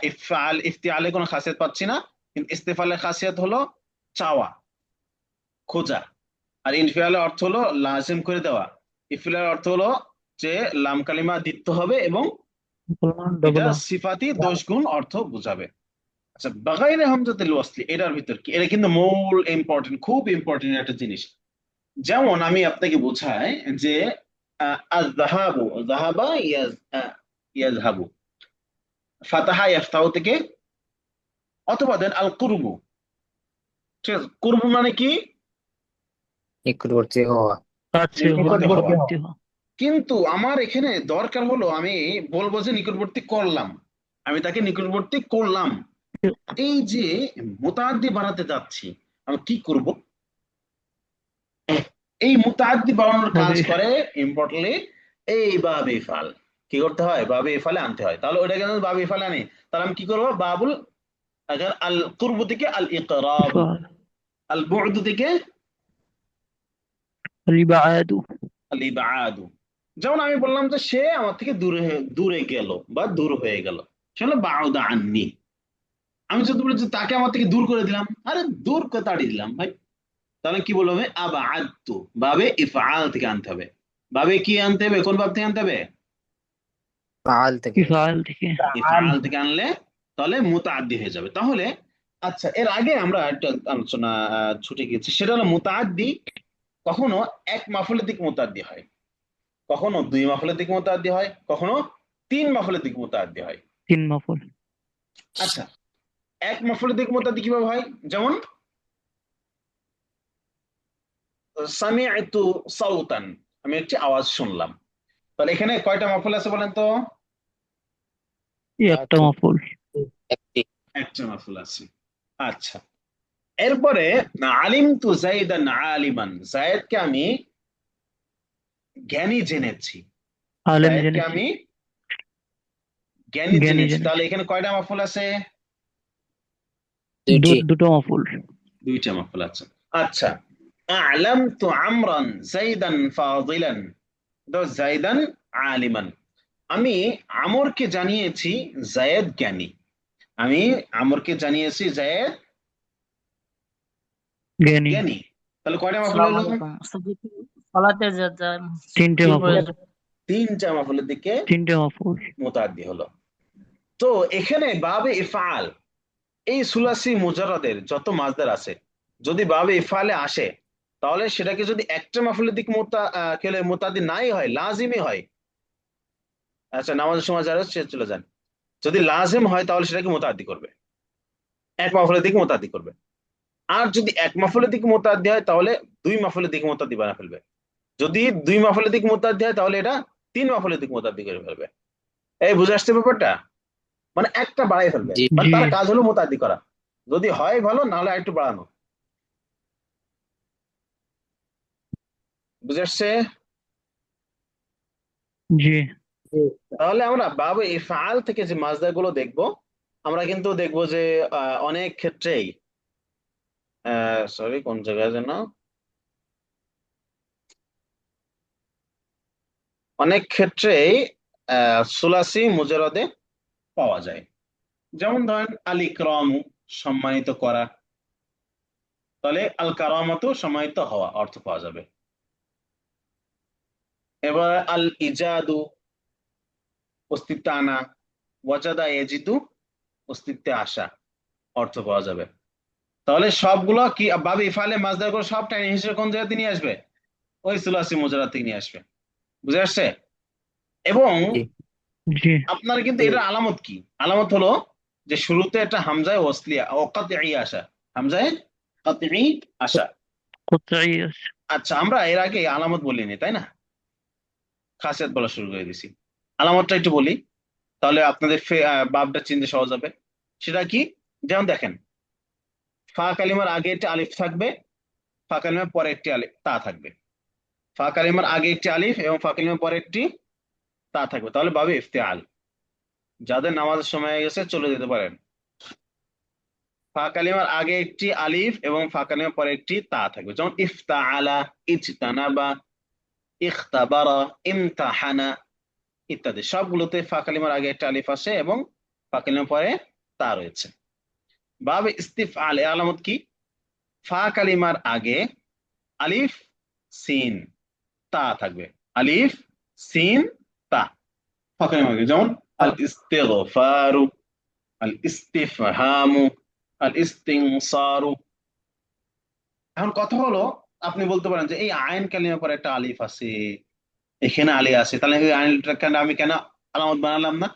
ইফআল ইফতিআলে কোনো খাসিয়ত পাচ্ছি না, কিন্তু ইস্তেফালের খাসিয়ত হলো চাওয়া, খোঁজা। আর ইনফিয়ালের অর্থ হলো লাজিম করে দেওয়া। ইফিলের অর্থ হলো যে লাম কালিমা দ্বিত্ব হবে এবং ডবল এটা হয়। সিফাতি দোষ গুণ অর্থ বোঝাবে। আচ্ছা, বাগাইরে হামজাতুল ওয়াসলি এটার ভিতর কি? এটা কিন্তু মূল ইম্পর্টেন্ট, খুব ইম্পর্টেন্ট একটা জিনিস। যেমন আমি আপনাকে বোঝাই যে আয-যাহাবু, যাহাবা ইয়াযহাবু, ফাতাহা ইয়াফতাহু থেকে, অথবা দেন আল কুরবু। ঠিক আছে, কুরবু মানে কি? নিকটবর্তী হওয়া কাছে হওয়া, নিকটবর্তী হওয়া। নিকটবর্তী হওয়া। কিন্তু আমার এখানে দরকার হলো আমি বলবো যে নিকটবর্তী করলাম, আমি তাকে নিকটবর্তী করলাম। এই যে মুতাআদ্দি বানাতে যাচ্ছি, আমি কি করব? এই মুতাআদ্দি বানানোর কাজ হবে। করে ইম্পর্টেন্টলি এই বাবে ইফআল। কি করতে হয়? বাবে ইফআলে আনতে হয়। তাহলে ওটাকে যদি বাবে ইফআলে আনি, তাহলে আমি কি করব? বাবুল আগার আল কুরব থেকে আল ইকরাব, ইফআল। আল বু'দ থেকে আলিবাদু। আলিবাদু। যেমন আমি বললাম যে সে আমার থেকে দূরে দূরে গেল বা দূর হয়ে গেল, সে হলো বাউদা আন্নি। আমি যদি বলি যে তাকে আমার থেকে দূর করে দিলাম, আরে দূর করে তাড়িয়ে দিলাম ভাই, তাহলে কি বলবো হবে? আবাআদতু, বাবে ইফআল থেকে আনতে হবে। বাবে কি আনতে হবে? কোন ভাব থেকে আনতে হবে? ফাআল থেকে। ইফআল থেকে। تعال ইফআল থেকে আনলে তাহলে মুতাআদ্দি হয়ে যাবে। তাহলে আচ্ছা, এর আগে আমরা একটা আলোচনা ছুটে গেছি, সেটা হলো মুতাআদ্দি কখনো এক মাফুলের দিক মুতাআদ্দি হয়, কখনো দুই মাফুলের দিক মুতাআদ্দি হয়, কখনো তিন মাফুলের দিক মুতাআদ্দি হয়। 3 মাফুল। আচ্ছা, এক মাফুলের দিক মুতাআদ্দি কিভাবে হয়? যেমন সামিআতু সাউতান, আমি একটি আওয়াজ শুনলাম। তাহলে এখানে কয়টা মাফুল আছে বলেন তো? এই একটা মাফুল। একটি। একটা মাফুল আছে। আচ্ছা, এরপরে আলিমতু যাইদান আলিমান, যায়েদকে আমি জ্ঞানী জেনেছি, আলেম যায়েদকে জেনেছি। আমি জ্ঞানী জ্ঞানী জেনেছি। তাহলে জেনেছি। এখানে কয়টা মাফুল আছে? দুইটি। দুটো মাফুল। দুইটা মাফুল আছে। আচ্ছা, আ'লামতু আমরান যাইদান ফাদিলান, তো যাইদান আলিমান, আমি আমরকে জানিয়েছি যায়েদ জ্ঞানী। আমি আমরকে জানিয়েছি যায়েদ জ্ঞানী। জ্ঞানী। তাহলে কয়টা মাফুল السلام হলো? عليكم أستاذ صلاة الجزاء 3টে কি মাফুল। বলে? তিনটা মাফুলের দিকে 3টে মাফুল। মুতাআদ্দি হলো। তো এখানে বাবে ইফআল, এই সুলাসি মুজাররাদের যত মাজদার আছে, যদি বাবে ইফআলে আসে, তাহলে সেটাকে যদি একটা মাফুলের দিক খেলে মুতাআদ্দি নাই হয়, লাজিমই হয়। আচ্ছা, নামাজের সময় যারা সে চলে যান, যদি লাজিম হয় তাহলে সেটাকে মুতাআদ্দি করবে, এক মাফুলের দিকে মুতাআদ্দি করবে। আর যদি এক মাফুলের দিকে মুতাআদ্দি হয় তাহলে দুই মাফুলের দিকে মুতাআদ্দি বানা ফেলবে। যদি দুই মাফুলের দিকে মুতাআদ্দি হয় তাহলে এটা তিন মাফুলের দিকে মুতাআদ্দি করে ফেলবে। এই বুঝে আসছে ব্যাপারটা? মানে একটা বাড়াই ফেলবে, জি। মানে জি। তার কাজ হলো মুতাআদ্দি করা। যদি হয় ভালো, না হলে আরেকটু বাড়ানো। বুঝে আসছে? জি। তাহলে আমরা বাবে ইফআল থেকে যে মাজদার গুলো দেখবো, আমরা কিন্তু দেখবো যে অনেক ক্ষেত্রেই, সরি কোন জায়গায় যেন, অনেক ক্ষেত্রেই সুলাসি মুজারদে পাওয়া যায়। যেমন ধরেন আল ইকরামু, সম্মানিত করা, তাহলে আল কারামাতু, সম্মানিত হওয়া অর্থ পাওয়া যাবে। এবার আল ইজাদু, অস্তিত্বে আনা, ওয়াজাদা ইয়াজিদু, অস্তিত্বে আসা অর্থ পাওয়া যাবে। তাহলে সবগুলো কি বাবে ইফআলে মাজদার গুলো সব টাইম হিসেবে কোন জায়গা থেকে নিয়ে আসবে? ওই সুলাসি মুজাররদ থেকে নিয়ে আসবে। বুঝে আসছে? এবং জি। জি। আপনার কিন্তু এটার আলামত কি? আলামত হলো যে শুরুতে একটা হামজায় ওয়াসলিয়া ও কাতঈ আসা, হামজায় কাতঈ আসা। কোথায় আছে? আচ্ছা, আমরা এর আগে আলামত বলিনি তাই না, খাসিয়াত বলা শুরু করে দিছি। আলামতটা একটু বলি, তাহলে আপনাদের বাবটা চিনতে সহজ হবে। সেটা কি? যেমন দেখেন, ফা কালিমার আগে একটি আলিফ থাকবে, ফা কালিমার পরে একটি আলিফ তা থাকবে। ফা কালিমার আগে একটি আলিফ এবং ফা কালিমার পরে একটি তা থাকবে, তাহলে বাবে ইফতিআল। যাদের নামাজের সময় হয়ে গেছে চলে যেতে পারেন। ফা কালিমার আগে একটি আলিফ এবং ফা কালিমার পরে একটি তা থাকবে, যেমন ইফতাআলা, ইজতানাবা, ইখতাবারা, ইমতাহানা ইত্যাদি। সবগুলোতে ফা কালিমার আগে একটা আলিফ আসে এবং ফা কালিমার পরে তা রয়েছে। বাবে ইস্তিফআল এর আলামত কি? ফা কালিমার আগে আলিফ সিন তা থাকবে, আলিফ সিন তা ফা কালিমার আগে, যেমন আল ইস্তিগফারু, আল ইস্তিফহামু, আল ইস্তিনসারু। এখন কথা হলো, আপনি বলতে পারেন যে এই আইন কালিমার পরে একটা আলিফ আছে, এখানে আলী আছে, তাহলে এই আইনটা আমি কেন আলামত বানালাম না?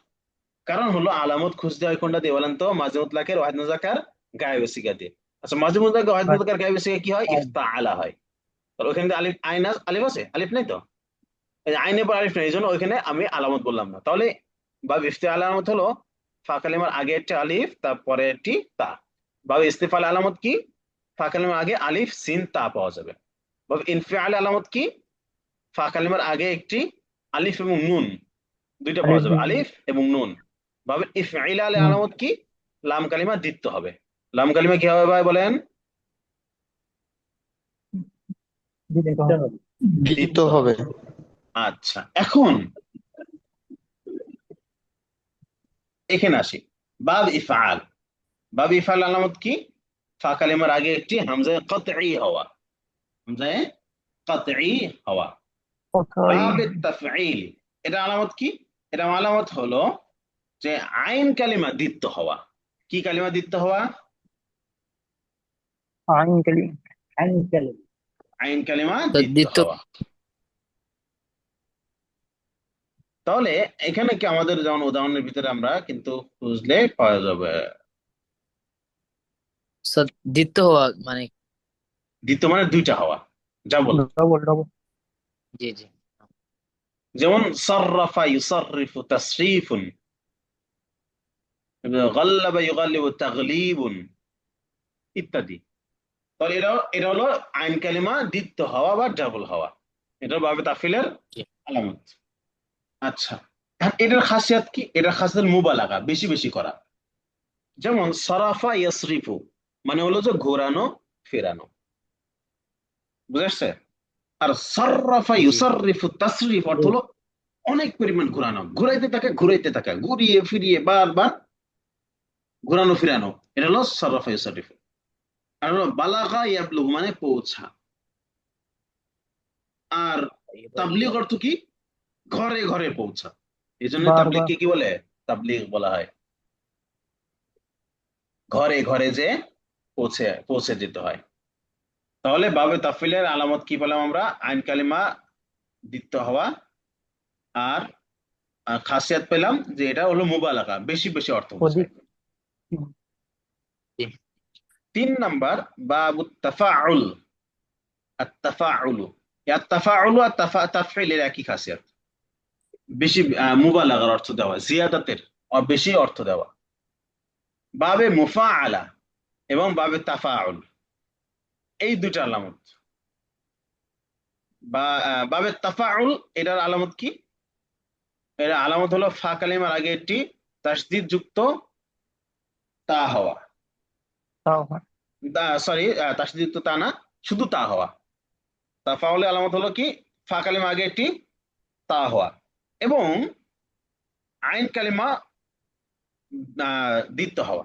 কারণ হলো আলামত খুঁজতে হয় কোনটা দিয়ে বলেন তো? মাঝে মুতলাকের, ওয়াহিদ মুজাক্কার, গায়েবে সিগা দিয়ে। আচ্ছা, মাঝে মুতলাকের, ওয়াহিদ মুজাক্কার, গায়েবে সিগা কি হয়? ইফতাআলা হয়। তাহলে ওখানে আলিফ আইন আলিফ আছে? আলিফ নেই তো, এই যে আইনের পর আলিফ নেই, এই জন্য ওইখানে আমি আলামত বললাম না। তাহলে বা ইফতিআল আলামত হলো ফা কালিমার আগে একটি আলিফ, তারপরে একটি তা। বা ইস্তিফাল আলামত কি? ফা কালিমার আগে আলিফ সিন তা পাওয়া যাবে। বা ইনফিআল আলামত কি? ফা কালিমার আগে একটি আলিফ এবং নুন দুইটা পাওয়া যাবে, আলিফ এবং নুন। ভাবে ইফইল আল আলামত কি? লাম কালিমা দ্বিত্ব হবে। লাম কালিমা কি হবে ভাই বলেন? দিতে হবে। আচ্ছা, এখন এখানে আসি। বাব ইফআল। বাব ইফআল আলামত কি? ফা কালিমার আগে একটি হামজায়ে কতঈ হওয়া, হামজায়ে কতঈ হওয়া। কোথায়? বাবে তাফঈল, এটা আলামত কি? এটা আলামত হলো যে আইন কালিমা দ্বিত্ব হওয়া। কি কালিমা দ্বিত্ব হওয়া? আইন কালি। আইন কালিমা তো দ্বিত্ব দ্বিতীয় হওয়া। তাহলে এখানে কি আমাদের যেমন উদাহরণের ভিতরে আমরা কিন্তু বুঝলে পাওয়া যাবে। দ্বিতীয় হওয়া মানে দ্বিত্ব মানে দুইটা হওয়া, ডাবল। Double double. জি জি যেমন সাররাফা ইউসাররিফু তাসরিফুন, গাল্লাবা ইউগাল্লিবু তাগলিবুন ইত্যাদি। তাহলে এটা হলো আইন কালিমা দ্বিত্ব হওয়া বা ডাবল হওয়া। এটা বাবে তাফিলের জি আলামত। আচ্ছা, এখন এটার খাসিয়াত কি? এটার খাসিয়াত মুবালাগা, বেশি বেশি করা। যেমন সারাফা ইয়াসরিফু মানে হলো যে ঘোরানো ফেরানো, বুঝেছে? আর সাররাফা জি ইউসাররিফু তাসরিফ অর্থ হলো অনেক পরিমাণ ঘোরানো, ঘুরাইতে থাকে, ঘুরিয়ে ফিরিয়ে বারবার ঘোরানো ফিরানো। এটা হলো সাররাফা ইউসাররিফু। আর হলো বালাগা ইয়াবলুগু মানে পৌঁছা। আর তাবলিগ অর্থ কি? ঘরে ঘরে পৌঁছা। এই জন্য বারবার। তাবলিগকে কি বলে? তাবলিগ বলা হয়। ঘরে ঘরে যে পৌঁছে পৌঁছে যেতে হয়। তাহলে বাবে তাফিলের আলামত কি পেলাম আমরা? আইন কালিমা দ্বিত্ব হওয়া, আর খাসিয়াত পেলাম যে এটা হলো মুবালাগা, বেশি বেশি অর্থ অধিক। বোঝায়। হুম, 3 নাম্বার বাবু তাফাউল। আত-তাফাউলু, আত-তাফাউলু আর তাফঈলের একই খাসিয়াত, বেশি মুবালাগার অর্থ দেওয়া, জিয়াদাতের বেশি অর্থ দেওয়া। বাবে মুফাআলা এবং বাবে তাফাউল, এই দুইটা আলামত। বা বাবে তাফাউল, এটার আলামত কি? এর আলামত হলো ফা কালিমার আগে একটি তাসদিদ যুক্ত তা হওয়া। তাও হয়। সরি, তাসদিদ যুক্ত তা না, শুধু তা হওয়া। তাফাউলের আলামত হলো কি? ফা কালিমা আগে একটি তা হওয়া এবং আইন কালিমা দ্বিত্ব হওয়া।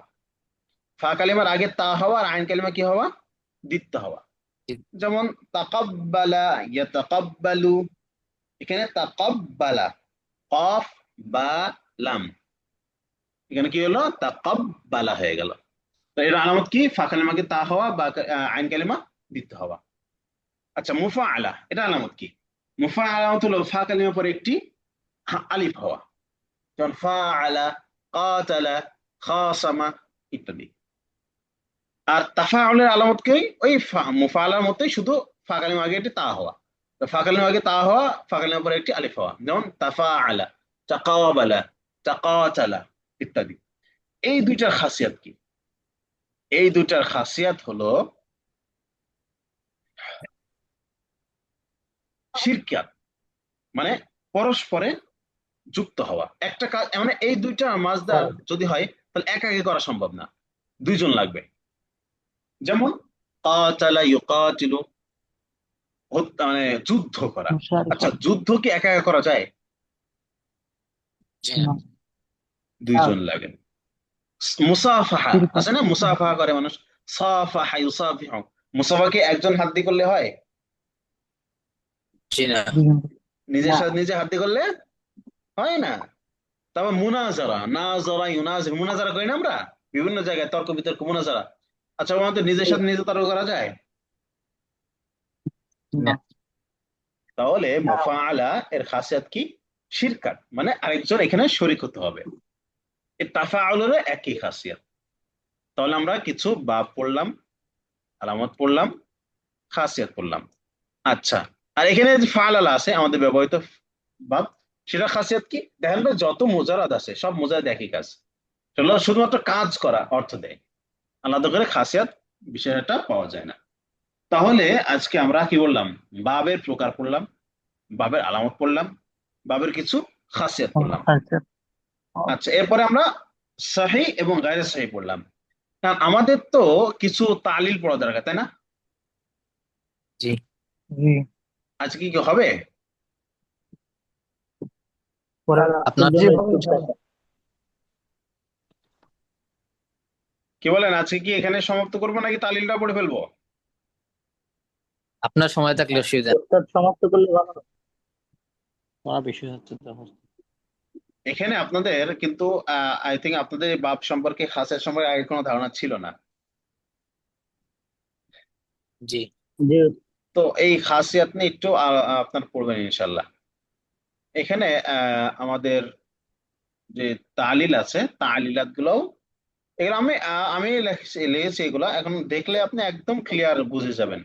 ফা কালিমার আগে তা হওয়া আর আইন কালিমা কি হওয়া? দ্বিত্ব হওয়া। জি যেমন তাকাব্বালা ইয়াতাকাব্বালু, এখানে তাকাব্বালা, কফ বা লাম, এখানে কি হলো? তাকাব্বালা হয়ে গেল। তো এর আলামত কি? ফা কালিমাকে তা হওয়া বা আইন কালিমা দ্বিত্ব হওয়া। আচ্ছা, মুফাআলা, এটা আলামত কি? মুফাআলা আলামত হলো ফা কালিমার পরে একটি আলিফ হওয়া, যেমন ফাআলা, কাতালা, খাসামা ইত্যাদি। আর তাফাউলের আলামত কি? ওই মুফাআলার মতোই, শুধু ফা কালিমার আগে একটি তা হওয়া। তো ফা কালিমার আগে তা হওয়া, ফা কালিমার পরে একটি আলিফ হওয়া, যেমন তাফাআলা, তাকাবালা, তাকাতালা ইত্যাদি। এই দুইটার খাসিয়াত কি? এই দুইটার খাসিয়াত হলো শিরকিয়াত, মানে পরস্পরে যুক্ত হওয়া। একটা কাজ মানে এই দুইটা মাসদার যদি হয় তাহলে একাকে করা সম্ভব না, দুইজন লাগবে। যেমন কাতালা ইউকাতিলু, মানে যুদ্ধ করা। আচ্ছা, যুদ্ধ কি একা একা করা যায়? জি না না। দুইজন লাগে। মুসাফাহা শিরক। আছে না, মুসাফাহা করে মানুষ, সাফাহা ইউসাফিহু, মুসাফা কি একজন হাত দিয়ে করলে হয়? জি না দুজন। নিজের সাথে নিজে হাত দিয়ে করলে হয় না। তারপর মুনাজারা, নাজারা ইউনাজির, মুনাজারা করি না আমরা বিভিন্ন জায়গায়, তর্ক বিতর্ক, মুনাজারা। আচ্ছা, আমাদের নিজের সাথে নিজে তর্ক করা যায়? না। তাহলে মুফাআলা এর খাসিয়াত কি? শিরকাত, মানে আরেকজন এখানে শরীক হতে হবে। এই তাফাউলেরও একই খাসিয়াত। তাহলে আমরা কিছু বাব পড়লাম, আলামত পড়লাম, খাসিয়াত পড়লাম। আচ্ছা, আর এখানে যে ফাআলা আছে আমাদের ব্যবহৃত বাব, সেটা খাসিয়াত কি? দেখেন তো, যত মুজারাদ আছে সব মুজারাদ একই কাজ, সেগুলো শুধুমাত্র কাজ করা অর্থ দেয়, আলাদা করে খাসিয়াত বিষয়টা পাওয়া যায় না। তাহলে আজকে আমরা কি বললাম? বাবের প্রকার পড়লাম, বাবের আলামত পড়লাম, বাবের কিছু খাসিয়াত পড়লাম। আচ্ছা। আচ্ছা, এরপরে আমরা সহিহ এবং গায়রে সহিহ পড়লাম। কারণ আমাদের তো কিছু তালিল পড়া দরকার, তাই না? জি জি। আজকে কি হবে? আপনার জি হবে ইনশাআল্লাহ। কি বলেন, আজকে কি এখানে সমাপ্ত করবো নাকি তালিলটা পড়ে ফেলবো? আপনার সময় থাকলে অসুবিধা নেই। ওস্তাদ সমাপ্ত করলে ভালো হয়। পড়া বেশি হচ্ছে তখন। এখানে আপনাদের কিন্তু আই থিঙ্ক আপনাদের এই বাপ সম্পর্কে, খাসের সম্পর্কে আগে কোনো ধারণা ছিল না। জি যে তো এই খাসিয়াত নিয়ে একটু আপনার পড়বেন ইনশাল্লাহ। এখানে আমাদের যে তালিল আছে, তালিলাত গুলো, এগুলো আমি লিখেছি এগুলা, এখন দেখলে আপনি একদম ক্লিয়ার বুঝে যাবেন।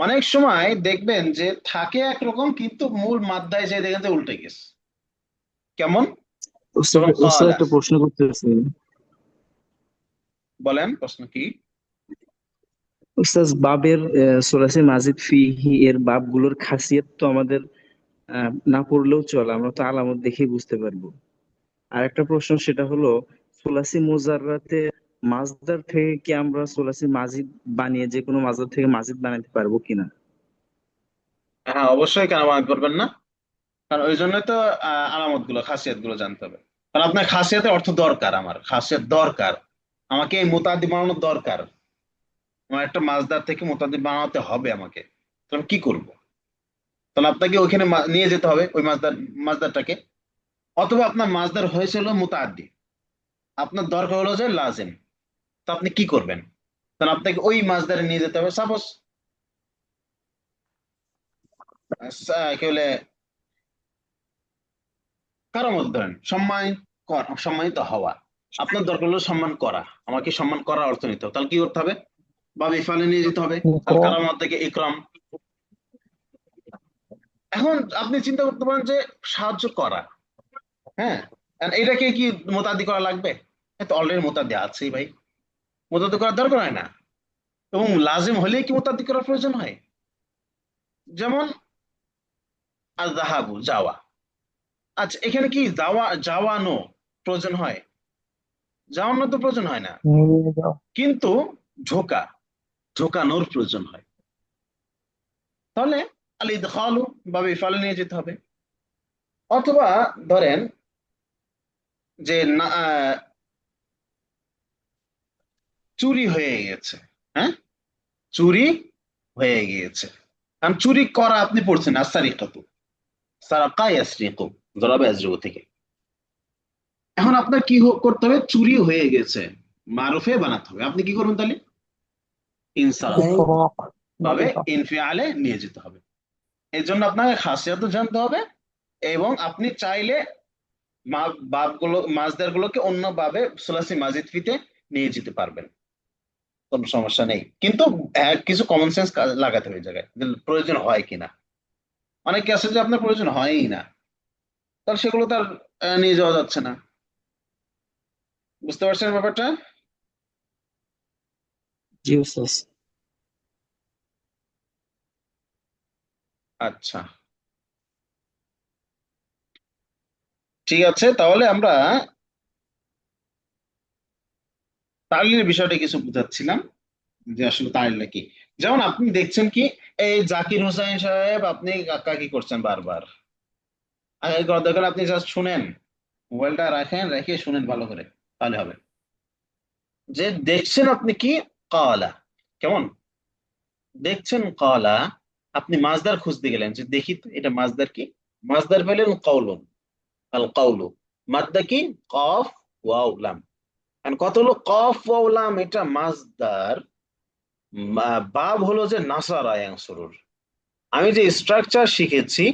অনেক সময় দেখবেন যে থাকে একরকম, কিন্তু মূল মাদ্দায় যে দেখেন যে উল্টে গেছে। কেমন? ওস্তাদ যেমন ওস্তাদ কালা। একটা প্রশ্ন করতেছি। বলেন, প্রশ্ন কি? ওস্তাদ বাবের সোলাসে মাজিদ ফিহি এর বাবগুলোর খাসিয়ত তো আমাদের না পড়লেও চলে, আমরা তো আলামত দেখেই বুঝতে পারবো। আর একটা প্রশ্ন, সেটা হলো সোলাসি মুজাররাতে মাজদার থেকে কি আমরা সোলাসি মাজিদ বানিয়ে যে কোনো মাজদার থেকে মাজিদ বানাতে পারবো কিনা? হ্যাঁ, অবশ্যই, কেন বানাতে পারবেন না? কারণ ওই জন্য তো আলামত গুলো, খাসিয়াত গুলো জানতে হবে। কারণ আপনার খাসিয়াতের অর্থ দরকার, আমার খাসিয়াত দরকার, আমাকে এই মুতাদ্দি বানানোর দরকার, আমার একটা মাছদার থেকে মুতাদ্দি বানাতে হবে আমাকে। তাহলে আমি কি করব? তাহলে আপনাকে ওইখানে নিয়ে যেতে হবে ওই মাছদারটাকে, অথবা আপনার মাছদার হয়েছিল মুতাদ্দি, আপনার দরকার হলো যে লাজেম, তো আপনি কি করবেন? তাহলে আপনাকে ওই মাছদারে নিয়ে যেতে হবে। সাপোজ কি বলে, কারো মধ্যে ধরেন সম্মানিত হওয়া, আপনার দরকার হলো সম্মান করা, আমাকে সম্মান করার অর্থ নিতে হবে, তাহলে কি করতে হবে? বা ইফালে নিয়ে যেতে হবে। তাহলে ইকরাম। কারামত থেকে ইকরাম। এখন আপনি চিন্তা করতে পারেন যে সাহায্য করা, হ্যাঁ, and এটাকে কি মোতাদি করা লাগবে? তো অলরেডি মোতাদি আছেই ভাই, মোতাদি করার দরকার হয় না। এবং লাজিম হলেই কি মোতাদি করার প্রয়োজন হয়? যেমন আল যাহাবু, যাওয়া। আচ্ছা, এখানে কি যাওয়ানো প্রয়োজন হয়? যাওয়ানো তো প্রয়োজন হয় না, নিয়ে যাও। কিন্তু ঝোঁকা, ঝোঁকানোর প্রয়োজন হয়। তাহলে আল ইদখালু বা ইফালে নিয়ে যেতে হবে। অথবা ধরেন যে না, চুরি হয়ে গেছে, হ্যাঁ, চুরি হয়ে গিয়েছে। কারণ চুরি করা আপনি পড়ছেন আসারিকাতু, সারাকা ইয়াসরিকু, জরাবা ইয়াজরিবু থেকে। এখন আপনার কি করতে হবে? চুরি হয়ে গেছে, মারুফে বানাতে হবে। আপনি কি করবেন তাহলে? ইনসারাফ ইকরাম। ভাবে মারিফা। ইনফিয়ালে নিয়ে যেতে হবে। এই জন্য আপনাকে খাসিয়াত জানতে হবে, এবং আপনি চাইলে বাবগুলো, মাজদার গুলোকে অন্য ভাবে সুলাসি মাজিদ ফিতে নিয়ে যেতে পারবেন, কোনো সমস্যা নেই। কিন্তু কিছু কমন সেন্স লাগাতে হবে এই জায়গায়, যে প্রয়োজন হয় কিনা। অনেকে আছে যে আপনার প্রয়োজন হয়ই না, তাহলে সেগুলো তার নিয়ে যাওয়া যাচ্ছে না। বুঝতে পারছেন ব্যাপারটা? জি ওস্তাদ। আচ্ছা, ঠিক আছে, তাহলে আমরা তালিলের বিষয়টা কিছু বুঝাচ্ছিলাম, যে আসলে তালিলটা কি। যেমন আপনি দেখছেন কি, এই জাকির হোসেন সাহেব, আপনি কাকা কি করছেন বারবার, আগে কথা দেখেন, আপনি জাস্ট শুনেন, মোবাইলটা রাখেন, রেখে শুনেন ভালো করে, তাহলে হবে। যে দেখছেন আপনি কি, কালা, কেমন দেখছেন কালা, আপনি মাজদার খুঁজতে গেলেন, যে দেখি তো এটা মাজদার কি। মাজদার পেলেন কওলুন, আল কাউলু। মাদ্দা কি? কফ ওয়াও লাম। এখন কত হলো? কফ ওয়াও লাম, এটা মাজদার। বাব হলো যে নাসারা ইয়ানসুরুর। আমি যে স্ট্রাকচার শিখেছি,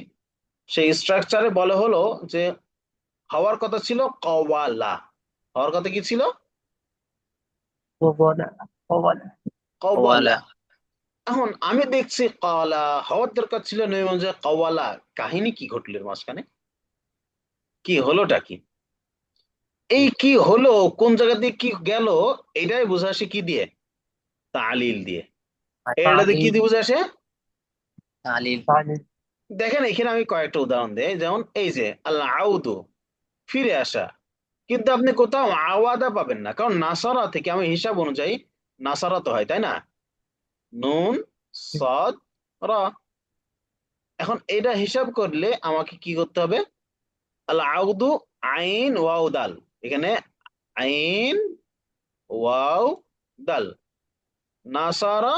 সেই স্ট্রাকচারে বলে হলো যে হওয়ার কথা ছিল কওয়ালা, হওয়ার কথা কি ছিল? ওয়ালা। ওয়ালা। কওয়ালা। ওয়ালা এখন আমি দেখছি কওয়ালা, হওয়ার দরকার ছিল নবীগঞ্জে কওয়ালা। কাহিনী কি ঘটলো এর মাঝখানে? কি হলোটা কি? এই কি হলো, কোন জায়গা দিয়ে কি গেল, এটাই বুঝে আসে কি দিয়ে? তালিল দিয়ে। এটাতে কি তালিল দিয়ে বুঝে আসে? তালিল তালিল। দেখেন, এখানে আমি কয়েকটা উদাহরণ দেই। যেমন এই যে আল্লাহ আউদু, ফিরে আসা, কিন্তু আপনি কোথাও আওয়াদা পাবেন না, কারণ নাসারা থেকে আমি হিসাব অনুযায়ী নাসারা তো হয়, তাই না? নুন, সদ, রা। এখন এটা হিসাব করলে আমাকে কি করতে হবে? আল আউদু আইন ওয়াও দাল, এখানে আইন ওয়াও দাল, নাসারা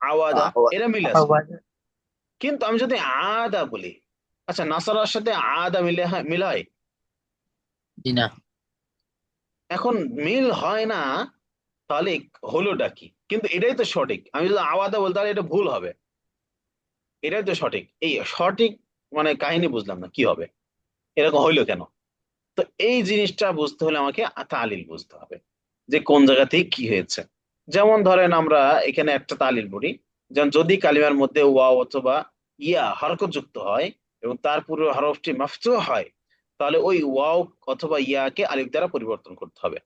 আওয়াদা, এরা মিল আছে। কিন্তু আমি যদি আদা বলি, আচ্ছা নাসারার সাথে আদা মিল হয়? জি না। এখন মিল হয় না, তাহলে হলোটা কি? কিন্তু এটাই তো সঠিক। আমি যদি আওয়াদা বলতে তাহলে এটা ভুল হবে। এটাই তো সঠিক। এই সঠিক মানে কাহিনী বুঝলাম না কি হবে, এরকম হইলো কেন? তো এই জিনিসটা বুঝতে হলে আমাকে তালিল বুঝতে হবে যে কোন জায়গা থেকে কি হয়েছে। যেমন ধরেন আমরা এখানে একটা তালিল পড়ি, যেমন যদি কালিমার মধ্যে ওয়াও অথবা ইয়া হরকত যুক্ত হয় এবং তার পুরো হরফটি মাফতুহ হয়, তাহলে ওই ওয়াও অথবা ইয়াকে আলিফ দ্বারা পরিবর্তন করতে হবে।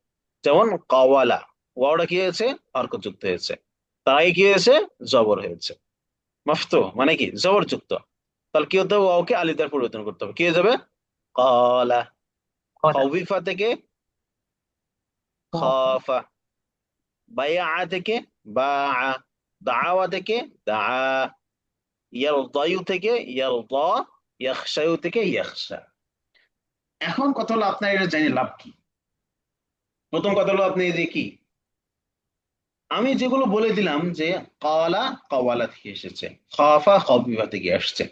যেমন কাওয়ালা, ওয়াওটা কি হয়েছে? হরকত যুক্ত হয়েছে, তার আগে কি হয়েছে? জবর হয়েছে। মাফতুহ মানে কি? জবর যুক্ত। তাহলে কি হতে হবে? ওয়াওকে আলিফ দ্বারা পরিবর্তন করতে হবে, কি হয়ে যাবে? কালা। খাউফিফা থেকে খাফা, বায়া থেকে বা, দাওয়া থেকে দা, ইয়ারদায়ু থেকে ইয়ারদা, ইয়াখশায়ু থেকে ইয়াখশা। এখন কথা হলো আপনার এটা জানি লাভ কি? প্রথম কথা হলো আপনি এই যে কি আমি যেগুলো বলে দিলাম যে কালা কাওয়ালা থেকে এসেছে, খাফা খাফিফা থেকে আসছে,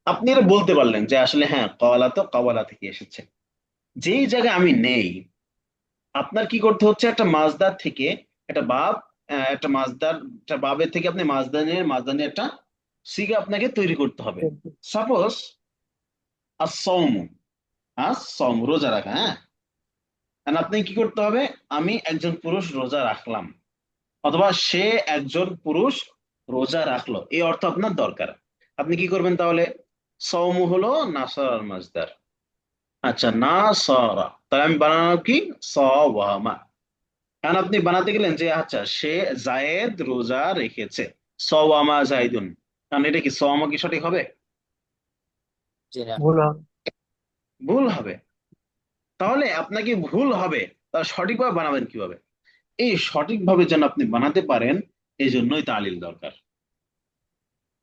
আপনি এটা বলতে পারলেন যে আসলে হ্যাঁ কাওয়ালা তো কাওয়ালা থেকে এসেছে। যেই জায়গায় আমি নেই, আপনার কি করতে হচ্ছে? একটা মাজদার থেকে একটা বাব, একটা মাজদার, একটা বাবের থেকে আপনি মাজদানের একটা সিগা আপনাকে তৈরি করতে হবে। সাপোজ আসসাউম, আসসাউম রোজা রাখা, হ্যাঁ। And আপনি কি করতে হবে? আমি একজন পুরুষ রোজা রাখলাম, অথবা সে একজন পুরুষ রোজা রাখলো, এই অর্থ আপনার দরকার। আপনি কি করবেন তাহলে? সওমু হলো নাসারার মাজদার। আচ্ছা নাসারা, তাহলে আমি বানানো কি? সাওয়ামা। এখন আপনি বানাতে গেলেন যে আচ্ছা সে জায়েদ রোজা রেখেছে, সওয়ামা জাইদুন, কারণ এটা কি সওয়ামা কি সঠিক হবে? জি না। ভুল হবে। ভুল হবে। তাহলে আপনাকে ভুল হবে, তা সঠিকভাবে বানাবেন কিভাবে? এই সঠিকভাবে যেন আপনি বানাতে পারেন, এই জন্যই তালিল দরকার।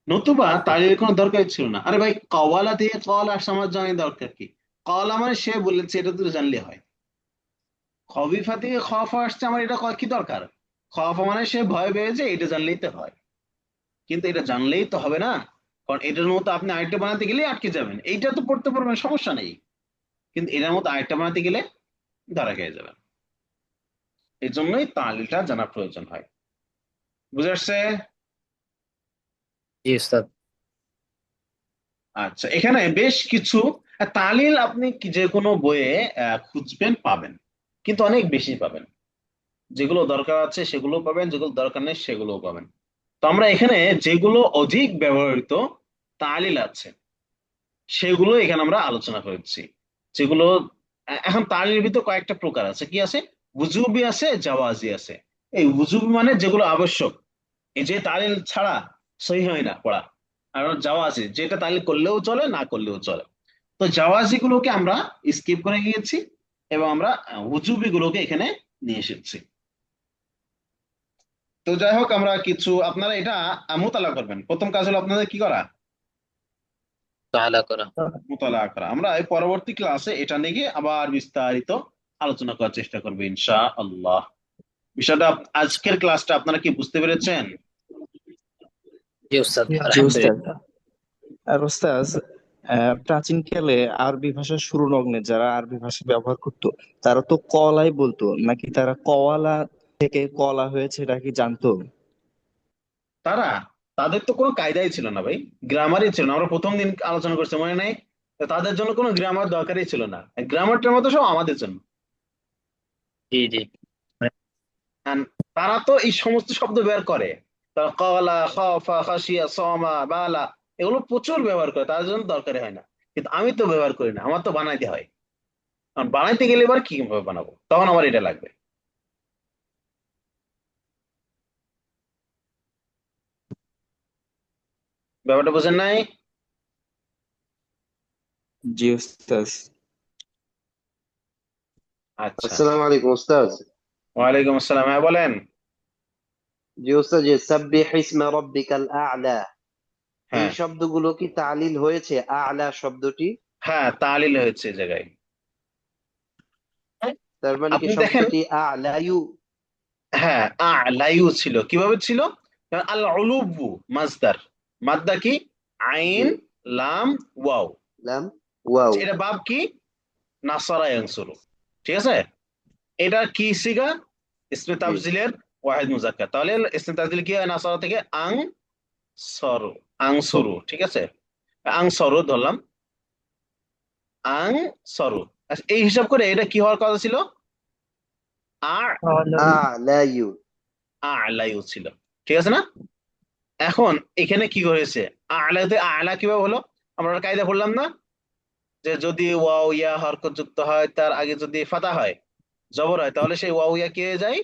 নতুবা তালিলের কোনো দরকার ছিল না। আরে ভাই কওয়ালা থেকে কওয়ালা আসছে, আমার জানি দরকার কি? কওয়ালা মানে সে বলেছে, এটা তো জানলে হয়। খবিফা থেকে খফা আসছে, আমার এটা কি দরকার? খফা মানে সে ভয় পেয়েছে, এটা জানলেই তো হয়। কিন্তু এটা জানলেই তো হবে না, কারণ এটার মতো আপনি আরেকটা বানাতে গেলে আটকে যাবেন। এইটা তো পড়তে পারবেন, সমস্যা নেই, কিন্তু এটার মতো আরেকটা বানাতে গেলে ধরা খেয়ে যাবেন। এই জন্যই তালিলটা জানা প্রয়োজন হয়। বুঝে আসছে? জি উস্তাদ। আচ্ছা, এখানে বেশ কিছু তালিল আপনি যে কোনো বইয়ে খুঁজবেন, পাবেন, কিন্তু অনেক বেশি পাবেন। যেগুলো দরকার আছে সেগুলো পাবেন, যেগুলো দরকার নেই সেগুলোও পাবেন। তো আমরা এখানে যেগুলো অধিক ব্যবহৃত তালিল আছে সেগুলো এখানে আমরা আলোচনা করেছি। যেগুলো এখন তালির ভিতর কয়েকটা প্রকার আছে, কি আছে? উজুবি আছে, জাওয়াজি আছে। এই উজুবি মানে যেগুলো আবশ্যক, এই যে তালিল ছাড়া সহি হয় না পড়া। আর জাওয়াজি যেটা তালিল করলেও চলে, না করলেও চলে। তো জাওয়াজি গুলোকে আমরা স্কিপ করে গিয়েছি এবং আমরা উজুবি গুলোকে এখানে নিয়ে এসেছি। তো যাই হোক, আমরা কিছু আপনারা এটা মোতালা করবেন। প্রথম কাজ হলো আপনাদের কি করা? তাআলা করা। মোতালা করা। আমরা এই পরবর্তী ক্লাসে এটা নিয়ে আবার বিস্তারিত আলোচনা করার চেষ্টা করবো ইনশা আল্লাহ। বিষয়টা আজকের ক্লাসটা আপনারা কি বুঝতে পেরেছেন? জি উস্তাদ, জি জি ওস্তাদ। আলহামদুলিল্লাহ। আর ওস্তাদ, প্রাচীনকালে আরবি ভাষার শুরু লগ্নে যারা আরবি ভাষা ব্যবহার করতো, তারা তো কলাই বলতো, নাকি তারা কওয়ালা থেকে কলা হয়েছে এটা কি জানতো? তারা, তাদের তো কোনো কায়দাই ছিল না ভাই, গ্রামারই ছিল না। আমরা প্রথম দিন আলোচনা করছি, মনে নেই? তো তাদের জন্য কোনো গ্রামার দরকারই ছিল না, গ্রামারটার মতো সব আমাদের জন্য। জি জি। And তারা তো এই সমস্ত শব্দ ব্যবহার করে, তারা কলা, খাফা, খাসিয়া, সমা, বালা, এগুলো প্রচুর ব্যবহার করে, তাদের জন্য দরকারি হয় না। কিন্তু আমি তো ব্যবহার করি না, আমার তো বানাইতে হয়। কারণ বানাইতে গেলে এবার কিভাবে বানাবো, তখন আমার এটা লাগবে। ব্যাপারটা বোঝেন নাই? জি ওস্তাদ। আচ্ছা, আসসালামু আলাইকুম উস্তাদ। ওয়ালাইকুম আসসালাম, হ্যাঁ বলেন। জি উস্তাদ, জি সাব্বিহ ইসমা রাব্বিকাল আ'লা। এই হ্যাঁ শব্দগুলো কি তালিল হয়েছে আলা শব্দটি? হ্যাঁ, তালিল হয়েছে এই জায়গায়। তার মানে কি আপনি দেখেন, শব্দটি আলায়ু? হ্যাঁ আলাইউ ছিল, কিভাবে ছিল? আল উলুবু মাসদার, মাদ্দা কি? জি, আইন, লাম, ওয়াও। লাম, ওয়াও। এটা বাব কি? নাসারা ইয়ানসুরু। ঠিক আছে, এটা কি সিগা? ইসমে জি, তাফজিলের ওয়াহিদ মুজাক্কার। তাহলে ইসমে তাফজিল কি হয় নাসারা থেকে? আং সরু, আং সরু। ঠিক আছে, আং সরু ধরলাম, আং সরু। আচ্ছা, এই হিসাব করে এটা কি হওয়ার কথা ছিল? আ আলায়ু। আলাইউ ছিল। ঠিক আছে না? এখন এখানে কি করেছে? আলাতে আলা কিভাবে হলো? আমরা কায়দা পড়লাম না যে যদি ওয়াও ইয়া হরকত যুক্ত হয়, তার আগে যদি ফাতা হয়, জবর হয়, তাহলে সেই ওয়াও ইয়া কি হয়ে যায়?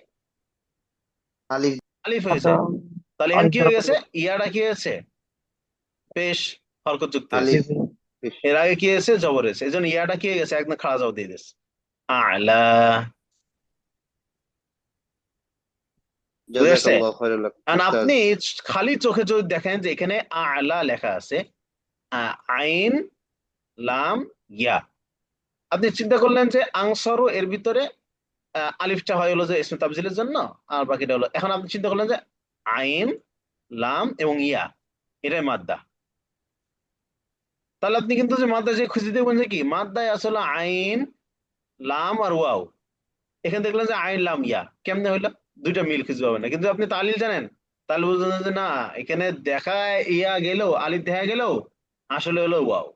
আলিফ। আলিফ হয়ে আচ্ছা, যায়। তাহলে এখানে আলিফ কি দ্বারা হয়ে গেছে? পরিবর্তন। ইয়াটা কি হয়েছে? পেশ হরকত যুক্ত হয়েছে। আলিফ। জি, জি। বেশ। এর আগে কি হয়েছে? জবর হয়েছে, এই জন্য ইয়াটা কি হয়ে গেছে? একদম খাড়া জবর দিয়ে দিয়েছে, আলা। বুঝে আসছে? জাযাকাল্লাহু খাইরান কারণ উস্তাজ। আপনি খালি চোখে যদি দেখেন যে এখানে আলা লেখা আছে, আইন, লাম, ইয়া, আপনি চিন্তা করলেন যে আনসারও এর ভিতরে আলিফটা হয় হলো যে ইসমে তাবজিলের জন্য, আর বাকিটা হলো, এখন আপনি চিন্তা করলেন যে আইন, লাম এবং ইয়া, এটাই মাদ্দা। তাহলে আপনি কিন্তু যে মাদ্দা যে খুঁজে দেখবেন যে কি মাদ্দায় আসলে আইন, লাম আর ওয়াও। এখানে দেখলেন যে আইন, লাম, ইয়া, কেমনে হইলো? দুইটা মিল খুঁজে পাবেন না। কিন্তু আপনি তালিল জানেন, তাহলে বুঝলেন যে না, এখানে দেখা ইয়া গেলেও, আলিফ দেখা গেলেও আসলে হলো ওয়াও।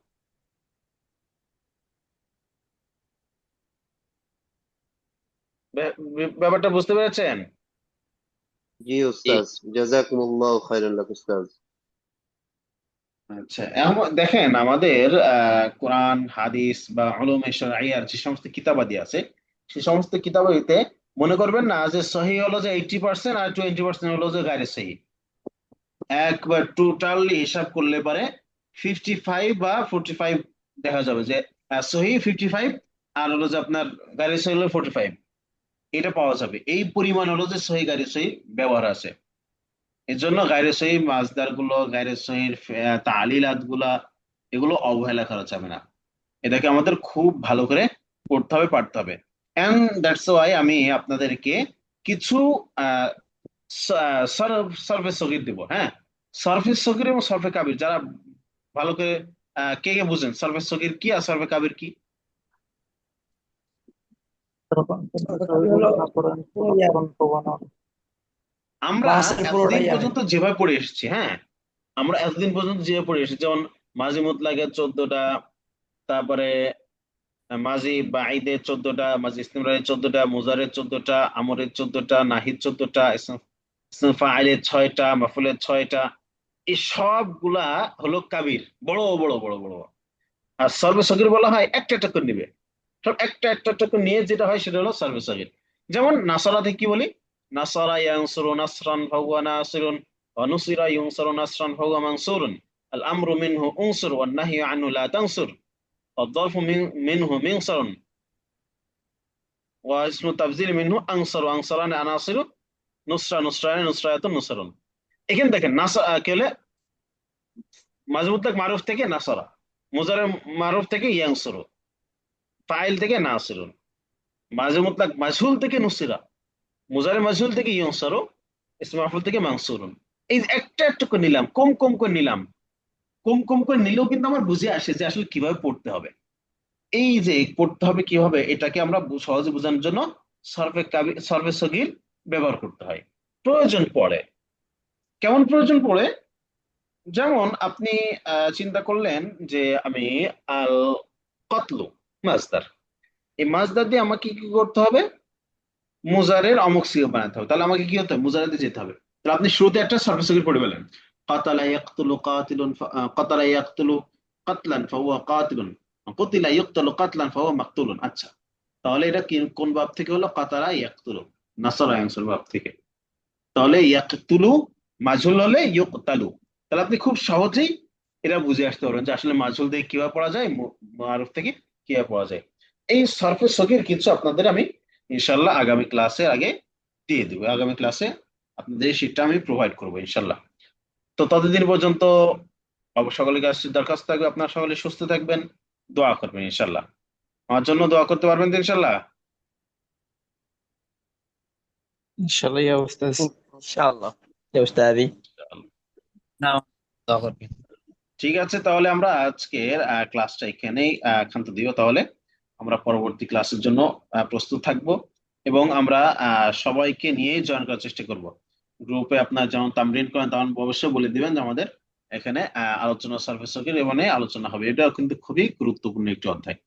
ব্যাপারটা বুঝতে পেরেছেন? জি উস্তাজ, জাযাকুমুল্লাহু খাইরান উস্তাজ। আচ্ছা, এখন দেখেন আমাদের কোরআন হাদিস বা উলুমে শরঈয়ার যে সমস্ত কিতাবাদি আছে, সেই সমস্ত কিতাবাদিতে মনে করবেন না যে সহি হলো যে 80% আর 20% হলো যে গায়রে সহি। একবার টোটালি হিসাব করলে পারে 55 বা 45 দেখা যাবে যে সহি 55, আর হলো যে আপনার গায়রে সহি হলো 45। এটা পাওয়া যাবে, এই পরিমাণ হলো যে সহি গায়রে সহি ব্যবহার আছে। এর জন্য গায়রে সহি মাসদার গুলো, গায়রে সহির তালিলাত গুলা, এগুলো অবহেলা করা যাবে না। এটাকে আমাদের খুব ভালো করে পড়তে হবে, পারতে হবে। এন্ড দ্যাটস ওয়াই আমি আপনাদেরকে কিছু আহ সরফে সগীর দিব। হ্যাঁ, সরফে সগীর এবং সরফে কাবির যারা ভালো করে কে কে বুঝেন সরফে সগীর কি আর সরফে কাবির কি? আমরা ক্লাসের এতদিন পুরোটাই জানেন। পর্যন্ত যেভাবে পড়ে এসেছি, হ্যাঁ, আমরা এতদিন পর্যন্ত যেভাবে পড়ে এসেছি, যেমন মাঝি মুতলাকের 14টা, তারপরে মাঝি বাঈদের 14টা, মাঝি ইস্তিমরারের 14টা, মুজারের 14টা, আমরের 14টা, নাহিদ 14টা, ইসম ফাইলের 6টা, মাফুলের 6টা, এই সবগুলা হলো কাবির, বড় বড় বড় বড়। আর সর্বে সগীর বলা হয় একটা একটা করে নিবে, সব একটা একটা একটা করে নিয়ে যেটা হয় সেটা হলো সর্বে সগীর। যেমন নাসরাতে কি বলি? নাসরা ইয়ানসুরু নাসরান ফাহুয়া নাসিরুন, ওয়া নুসিরা ইউনসারু নাসরান ফাহুয়া মানসুরুন, আল আমরু মিনহু উনসুর ওয়ান নাহয়ু আনহু লা তানসুর, والظرف منه منصر، واسم التبذير منه أنصر، وأنصران عناصر، نصرة نصران نصرات نصر। এখানে দেখেন কি হলে মাঝে মুতলাক মারুফ থেকে নাসরা, মুজারে মারুফ থেকে ইয়ানসুরু, ফাইল থেকে নাসিরুন, মাঝে মুতলাক মাজহুল থেকে নুসিরা, মুজারে মাজহুল থেকে ইয়নসারু, ইসমে মাফউল থেকে মানসুরুন। এই যে একটা একটা করে নিলাম, কম কম করে নিলাম, কম কম করে নিলেও কিন্তু আমার বুঝে আসে যে আসলে কিভাবে পড়তে হবে। এই যে পড়তে হবে কিভাবে, এটাকে আমরা সহজে বোঝানোর জন্য সর্ফে সগীর ব্যবহার করতে হয়। প্রয়োজন পড়ে, কেমন প্রয়োজন পড়ে? যেমন আপনি চিন্তা করলেন যে আমি আল কতলু মাসদার, এই মাসদার দিয়ে আমাকে কি করতে হবে? মুজারের অমুক সিগা বানাতে হবে। তাহলে আমাকে কি হতে হবে? মুজারেতে যেতে হবে। তাহলে আপনি শুরুতে একটা সর্ফে সগীর পড়ে ফেলেন, কাতালা ইয়াকতুলু কাতিলুন, কাতালা ইয়াকতুলু কাতলান ফাহুয়া কাতিলুন, কুতিলা ইউকতালু কাতলান ফাহুয়া মাকতুলুন। আচ্ছা, তাহলে এটা কোন বাব থেকে হলো? কাতারা ইয়াকতুলু, নাসরা ইয়ানসুর বাব থেকে। তাহলে ইয়াকতুলু মাজহুল হলে ইউকতালু, তাহলে আপনি খুব সহজেই এটা বুঝে আসতে পারবেন যে আসলে মাজহুল দিয়ে কিভাবে পড়া যায়, মারুফ থেকে কিভাবে পড়া যায়। এই সরফে সগীর কিছু আপনাদের আমি ইনশাল্লাহ আগামী ক্লাসের আগে দিয়ে দেবো। আগামী ক্লাসে আপনাদের এই শীটটা আমি প্রোভাইড করবো ইনশাল্লাহ। তো ততদিন পর্যন্ত সকলের কাছে দরখাস্ত থাকবে, আপনারা সকলে সুস্থ থাকবেন, দোয়া করবেন ইনশাল্লাহ। আমার জন্য দোয়া করতে পারবেন তো ইনশাল্লাহ? ইনশাআল্লাহ ইয়া উস্তাজ। ইনশাআল্লাহ يا أستاذي نعم دعا করবেন। ঠিক আছে, তাহলে আমরা আজকের ক্লাসটা এখানেই ক্ষান্ত দিব। তাহলে আমরা পরবর্তী ক্লাসের জন্য প্রস্তুত থাকব এবং আমরা সবাইকে নিয়ে জয়েন করার চেষ্টা করব। গ্রুপে আপনার যেমন তামরিন করেন তেমন অবশ্যই বলে দিবেন যে আমাদের এখানে আলোচনা সার্ভিস এবং আলোচনা হবে। এটা কিন্তু খুবই গুরুত্বপূর্ণ একটি অধ্যায়।